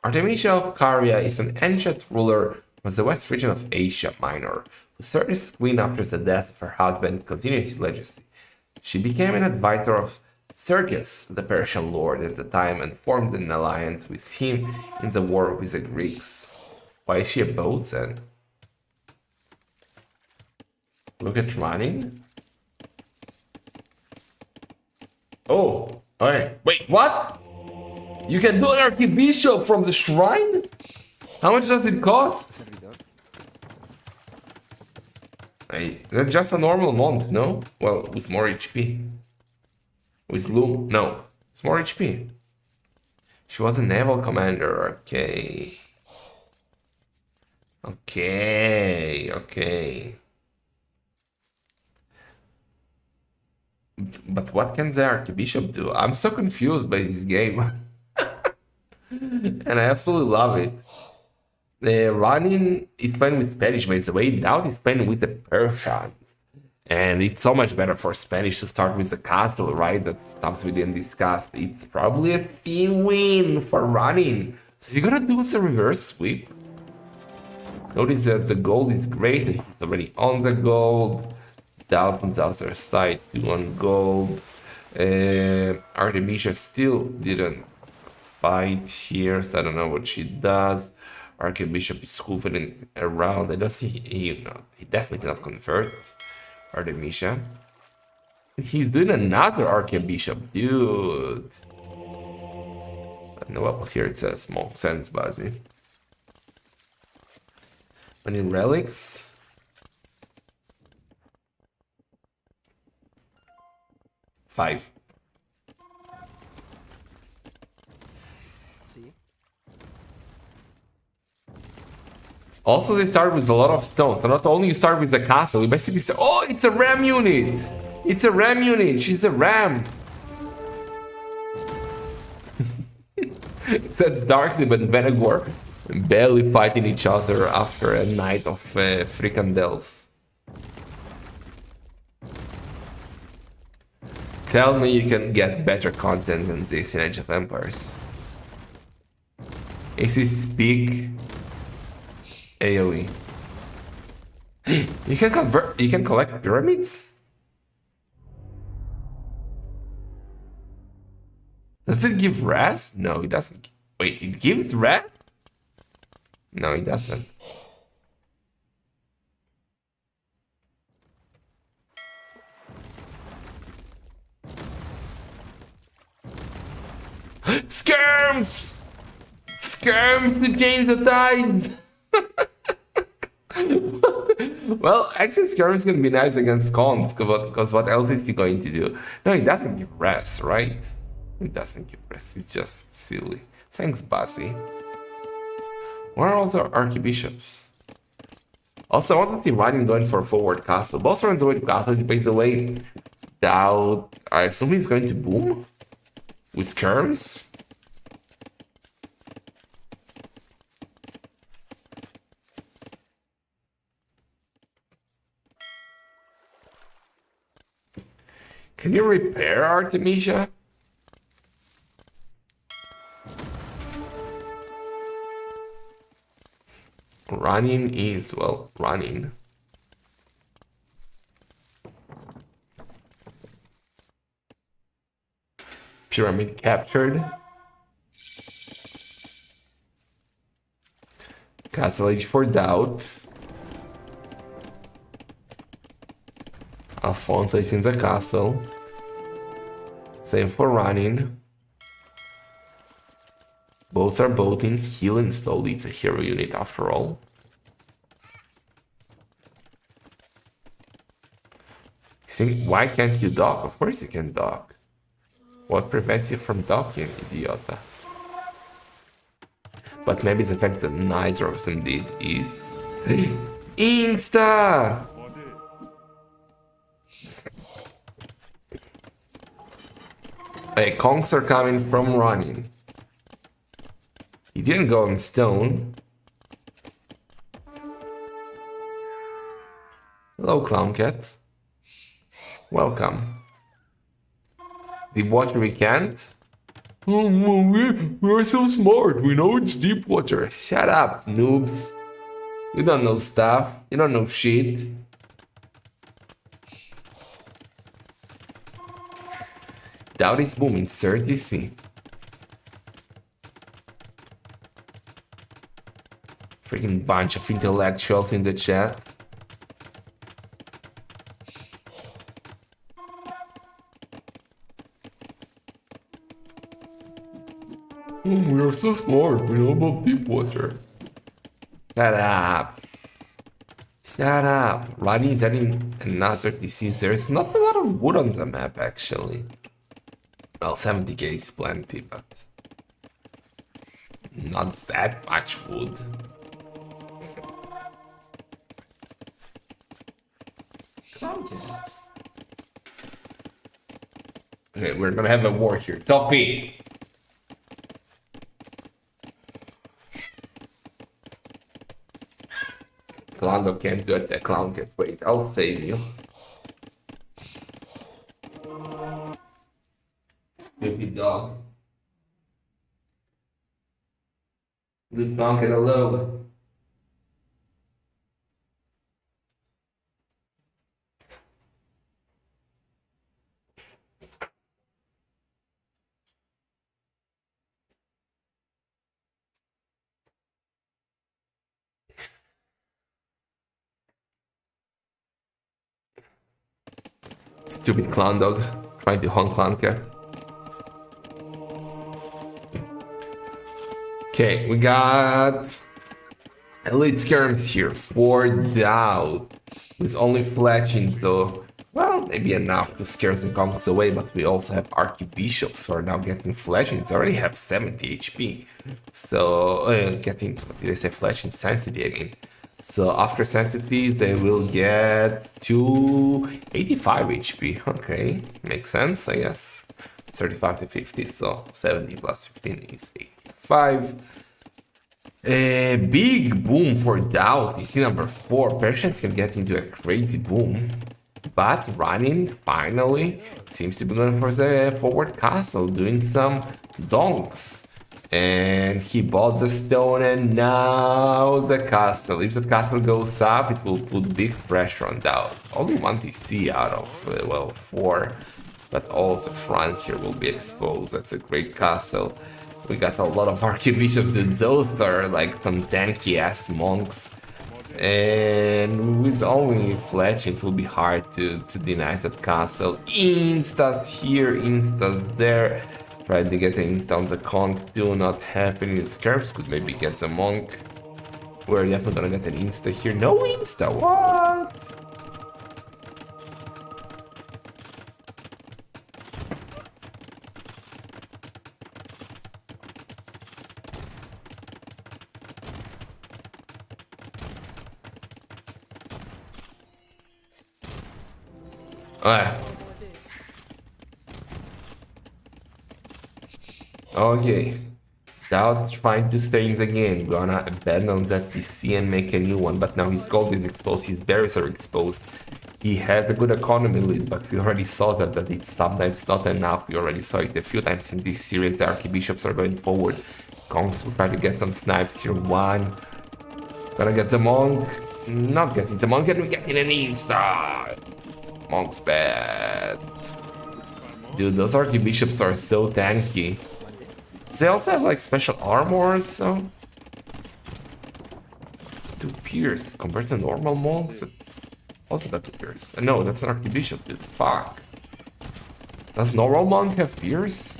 Artemisia of Caria is an ancient ruler of the west region of Asia Minor, who served as queen after the death of her husband and continued his legacy. She became an advisor of Sergius, the Persian lord at the time, and formed an alliance with him in the war with the Greeks. Why is she a boat then? Look at running. Oh, alright. Wait, what? You can do an archbishop from the shrine? How much does it cost? That's just a normal monk, no? Well, with more HP. With Loom, no. It's more HP. She was a naval commander, okay. Okay. But what can the archbishop do? I'm so confused by this game. And I absolutely love it. Running is playing with Spanish, by the way. Daut is playing with the Persians. And it's so much better for Spanish to start with the castle, right? That stuff we didn't discuss. It's probably a team win for running. So is he gonna do a reverse sweep? Notice that the gold is great. He's already on the gold. Daut on the other side, 2 on gold. Artemisia still didn't fight here, so I don't know what she does. Archbishop is hoovering around. I don't see he definitely did not convert Artemisia. He's doing another Archbishop, dude. No, well, here it says small sense, Bazi. Any relics? Five. See? Also, they start with a lot of stones. So not only you start with the castle, you basically say, oh, it's a ram unit. It's a ram unit. She's a ram. It says darkly, but Venagor barely fighting each other after a night of fricandels. Tell me you can get better content than this in Age of Empires. Is this big AoE? You can convert. You can collect pyramids. Does it give rest? No, it doesn't. Wait, it gives rest? No, it doesn't. Skirms! Skirms to change the tides! Well, actually, Skirms can be nice against cons, because what else is he going to do? No, he doesn't give rest, right? It doesn't give rest, it's just silly. Thanks, Bossy. Where are all the archbishops? Also, I want to see Ryan going for forward castle. Both runs away to castle, he plays away. Daut. I assume he's going to boom? With skirms? Can you repair Artemisia? Running is, well, running. Pyramid captured. Castle Age for Daut. Alfonso is in the castle. Same for running. Boats are boating. Healing slowly. It's a hero unit after all. You think, why can't you dock? Of course you can dock. What prevents you from docking, idiota? But maybe the fact that neither of them did is... Insta! Hey, conks are coming from running. He didn't go on stone. Hello, Clown Cat. Welcome. Deep water we can't? Oh, we're so smart. We know it's deep water. Shut up, noobs. You don't know stuff. You don't know shit. Daut is booming 30C. Freaking bunch of intellectuals in the chat. We are so smart, we know about deep water. Shut up. Shut up. Ronnie is adding another disease. There's not a lot of wood on the map, actually. Well, 70k is plenty, but not that much wood. Okay, we're gonna have a war here. Toppy! Clown can't do it. The clown can't wait. I'll save you. Stupid dog. Leave Clown alone. Stupid clown dog trying to hunt clown cat. Okay, we got elite skirms here for Daut. With only fletchings though. Well, maybe enough to scare some conks away, but we also have archbishops who are now getting fletchings. Already have 70 HP. So, getting, did I say fletching? Sensitivity, I mean. So after sensitivity, they will get 285 HP. Okay, makes sense, I guess. 35 to 50, so 70 plus 15 is 85. A big boom for Daut. You see number 4. Persians can get into a crazy boom. But running finally seems to be going for the forward castle, doing some donks. And he bought the stone, and now the castle. If the castle goes up, it will put big pressure on Daut. Only 1 TC out of, well, 4. But all the front here will be exposed. That's a great castle. We got a lot of archbishops, dude. Those are like some tanky ass monks. And with only fletch, it will be hard to deny that castle. Instas here, instas there. Trying to get an insta on the conch, do not happen. The skirps could maybe get the monk. We're definitely gonna get an insta here. No insta, what? Okay. Daut's trying to stay in the game. Gonna abandon that PC and make a new one, but now his gold is exposed, his berries are exposed. He has a good economy lead, but we already saw that it's sometimes not enough. We already saw it a few times in this series. The archbishops are going forward. Kongs will try to get some snipes here. 1. Gonna get the monk. Not getting the monk, and we're getting an insta. Monk's bad. Dude, those archbishops are so tanky. They also have like special armor, so 2 pierce compared to normal monks. Also got 2 pierce. No, that's an archbishop, dude. Fuck. Does normal monk have pierce?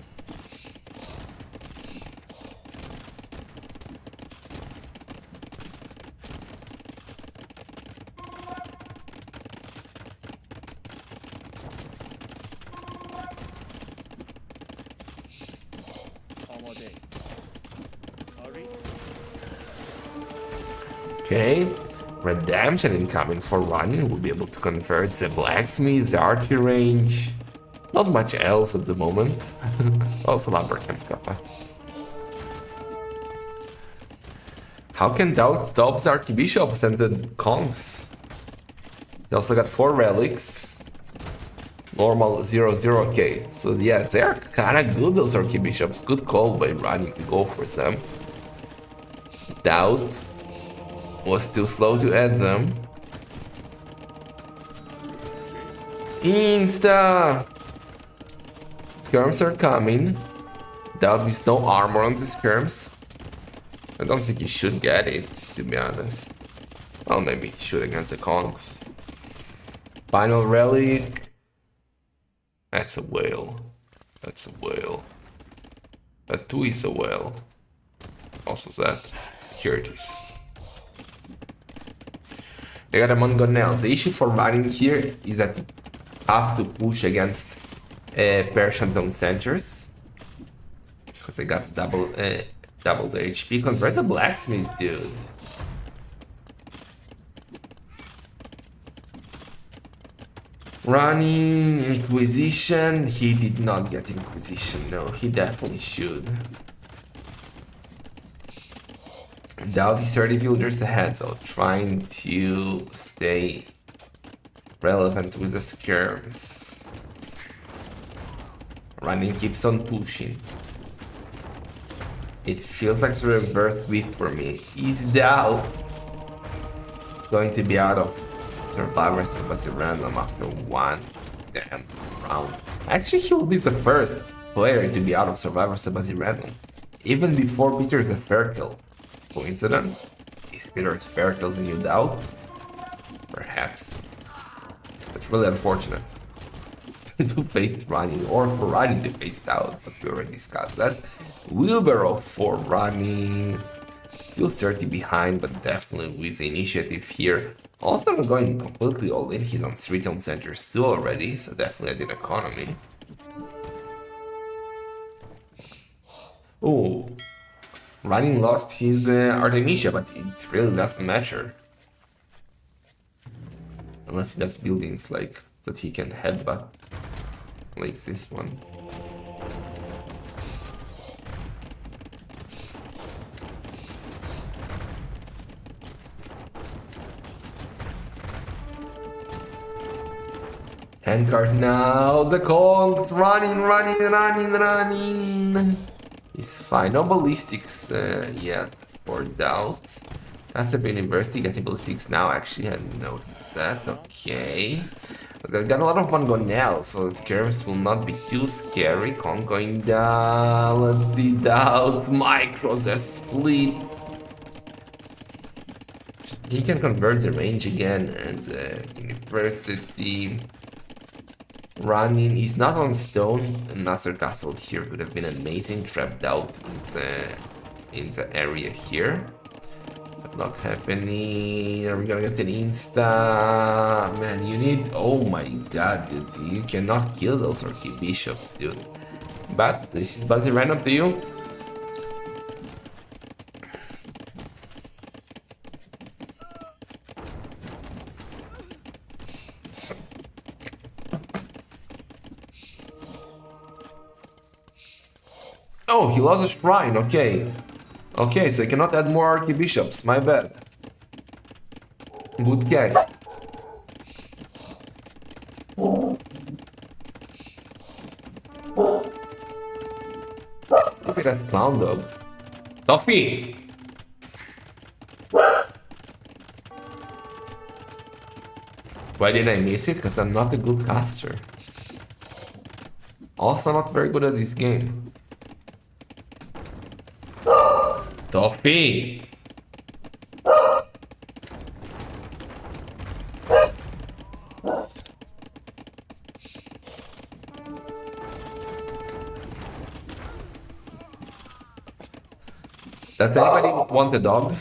Okay, redemption incoming for running. We'll be able to convert the blacksmith, the archery range. Not much else at the moment. Also lumber camp kappa. How can Daut stop the archbishops and the conks? They also got 4 relics. Normal 0-0k. So yeah, they are kinda good, those archbishops. Good call by running to go for them. Daut was too slow to add them. Insta! Skirms are coming. Daut with no armor on the skirms. I don't think he should get it, to be honest. Well, maybe he should against the conks. Final relic. That's a whale. That's a whale. That too is a whale. Also that. Here it is. They got a Mongonel. The issue for running here is that you have to push against Bazirandom centers. Because they got double the HP. Convert the blacksmith, dude. Running, Inquisition. He did not get Inquisition. No, he definitely should. Daut is 30 villagers ahead, so trying to stay relevant with the skirms. Running keeps on pushing. It feels like a reverse week for me. Is Daut going to be out of Survivors of Bazirandom after one damn round? Actually, he will be the first player to be out of Survivors of Bazirandom, even before Peter's a fair kill. Coincidence? Is Peter's fair kills a new Daut? Perhaps. It's really unfortunate to face running, or for running to face Daut, but we already discussed that. Wheelbarrow for running, still 30 behind, but definitely with the initiative here. Also not going completely all in, he's on 3 town centers too already, so definitely I did economy. Oh, running lost his Artemisia, but it really doesn't matter. Unless he does buildings like that he can headbutt, like this one. Handcart now, the Kongs running. It's fine, no ballistics yet for Daut. Has to be University getting ballistics now, actually hadn't noticed that, okay. They got a lot of Mangonel, so the skirms will not be too scary. Kong going down, let's see Daut, micro, the split. He can convert the range again, and University running is not on stone. Another castle here would have been amazing, trapped out in the area here. But not happening. Are we gonna get an insta? Man, you need, oh my god, dude, you cannot kill those archbishops, dude. But this is Bazirandom to you. Oh, he lost a shrine, okay. Okay, so he cannot add more archbishops, my bad. Good guy. Look at that clown dog. Toffee! Why did I miss it? Because I'm not a good caster. Also not very good at this game. Toffee! Does anybody want a dog?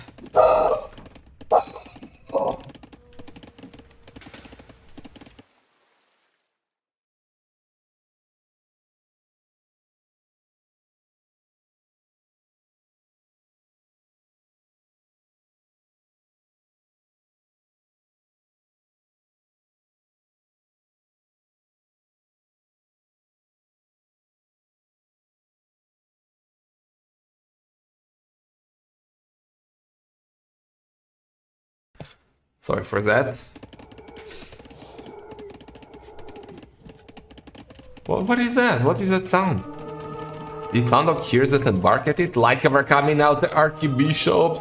Sorry for that. What is that? What is that sound? Did Kondok hears it and bark at it? Like ever coming out, the archbishops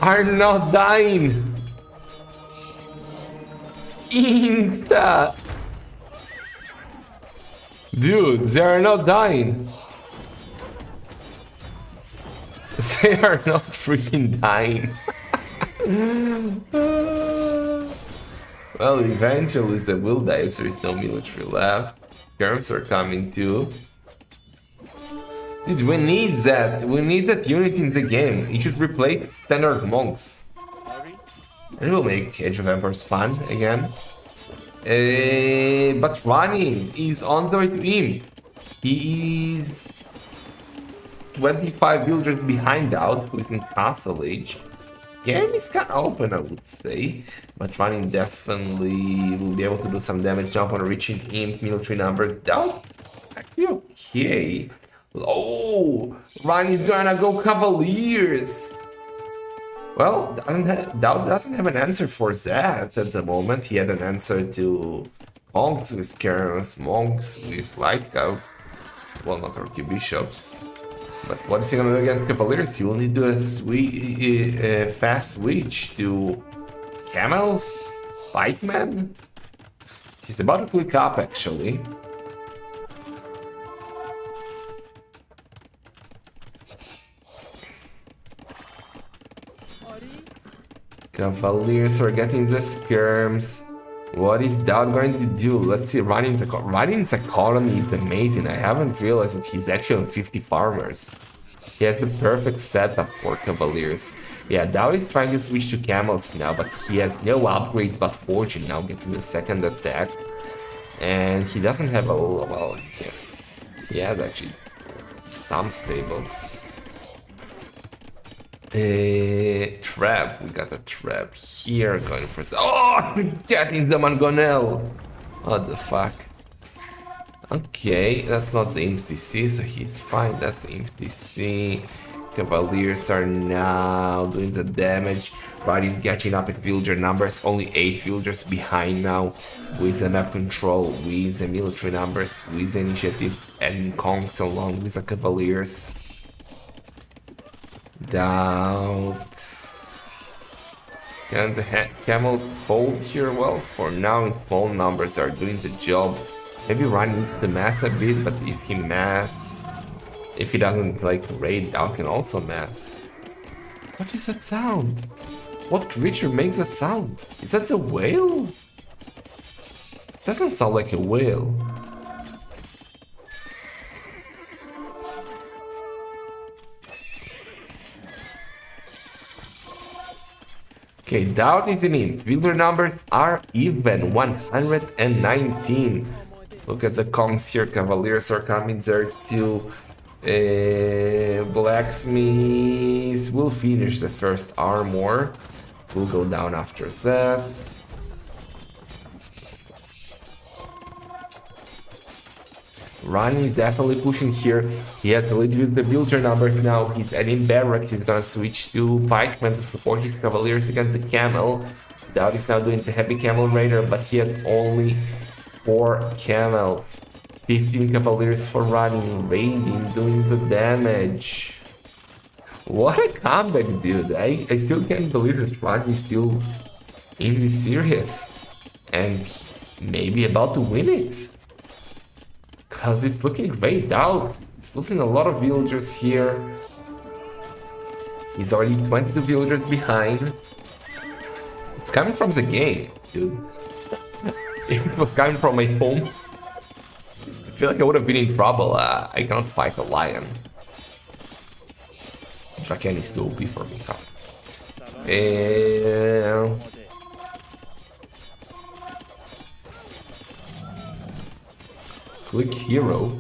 are not dying. Insta! Dude, they are not dying. They are not freaking dying. Well, eventually they will die if there is no military left. Germs are coming too. Dude, we need that. We need that unit in the game. You should replace standard monks. And we'll make Age of Empires fun again. But running is on the way to him. He is 25 villagers behind Daut, who is in Castle Age. Game is kind of open, I would say, but running definitely will be able to do some damage jump on reaching imp military numbers. Daut actually okay. Oh, Ronnie's gonna go Cavaliers. Well, Daut doesn't have an answer for that at the moment. He had an answer to Monks with Scarabs, Monks with Lightcav. Well, not Orky Bishops. But what is he gonna do against Cavaliers? He will need to do a fast switch to Camels? Pikemen? He's about to click up actually. Cavaliers are getting the skirms. What is Daut going to do? Let's see. Running's economy is amazing. I haven't realized that he's actually on 50 farmers. He has the perfect setup for Cavaliers. Yeah, Daut is trying to switch to camels now, but he has no upgrades but Fortune now getting the second attack. And he doesn't have a... well, yes. He has actually some stables. Trap. We got a trap here going for... oh! Getting the Mangonel! What the fuck? Okay, that's not the empty C, so he's fine. That's the empty C. Cavaliers are now doing the damage. Riding catching up at villager numbers. Only 8 villagers behind now. With the map control, with the military numbers, with the initiative, and Kongs along with the Cavaliers. Daut. Can the camel hold here? Well, for now in small numbers they are doing the job. Maybe Ryan needs to mass a bit, but if he if he doesn't like raid, Daut can also mass. What is that sound? What creature makes that sound? Is that a whale? Doesn't sound like a whale. Okay, Daut is in it. Villager numbers are even, 119. Look at the Kongs here. Cavaliers are coming there too. Blacksmiths will finish the first armor. Will go down after that. Rani is definitely pushing here. He has to reduce the villager numbers now. He's adding barracks. He's gonna switch to pikemen to support his cavaliers against the camel. Daut is now doing the heavy camel raider, but he has only 4 camels. 15 cavaliers for running, raiding, doing the damage. What a comeback, dude. I still can't believe that Rani is still in this series. And maybe about to win it. Cause it's looking great. Daut. It's losing a lot of villagers here. He's already 22 villagers behind. It's coming from the game, dude. If it was coming from my home, I feel like I would have been in trouble. I cannot fight a lion. Draken is too OP for me, huh? Click hero.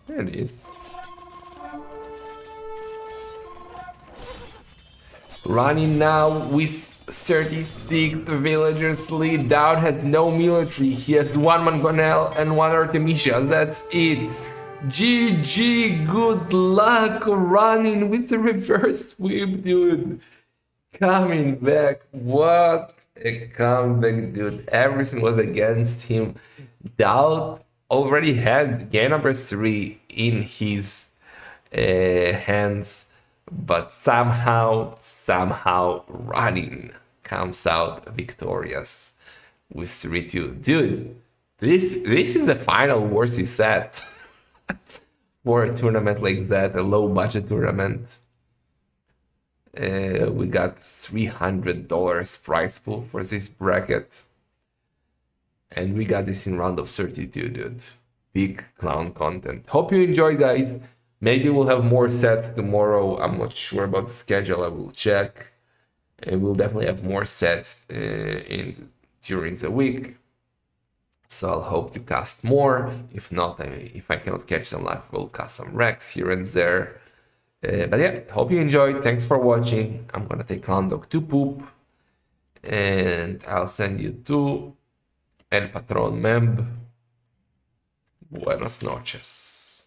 There it is. Running now with 36 villagers lead. Daut has no military. He has 1 Mangonel and 1 Artemisia. That's it. GG, good luck running with the reverse sweep, dude. Coming back. What a comeback, dude. Everything was against him. Daut already had game number 3 in his hands, but somehow running comes out victorious with 3-2. Dude, this is a final worthy set for a tournament like that, a low budget tournament. We got $300 prize pool for this bracket. And we got this in round of 32, dude. Big clown content. Hope you enjoyed, guys. Maybe we'll have more sets tomorrow. I'm not sure about the schedule. I will check. And we'll definitely have more sets during the week. So I'll hope to cast more. If not, if I cannot catch some live, we'll cast some Rex here and there. But yeah, hope you enjoyed. Thanks for watching. I'm gonna take Clown Dog to poop. And I'll send you to El Patron Memb. Buenas noches.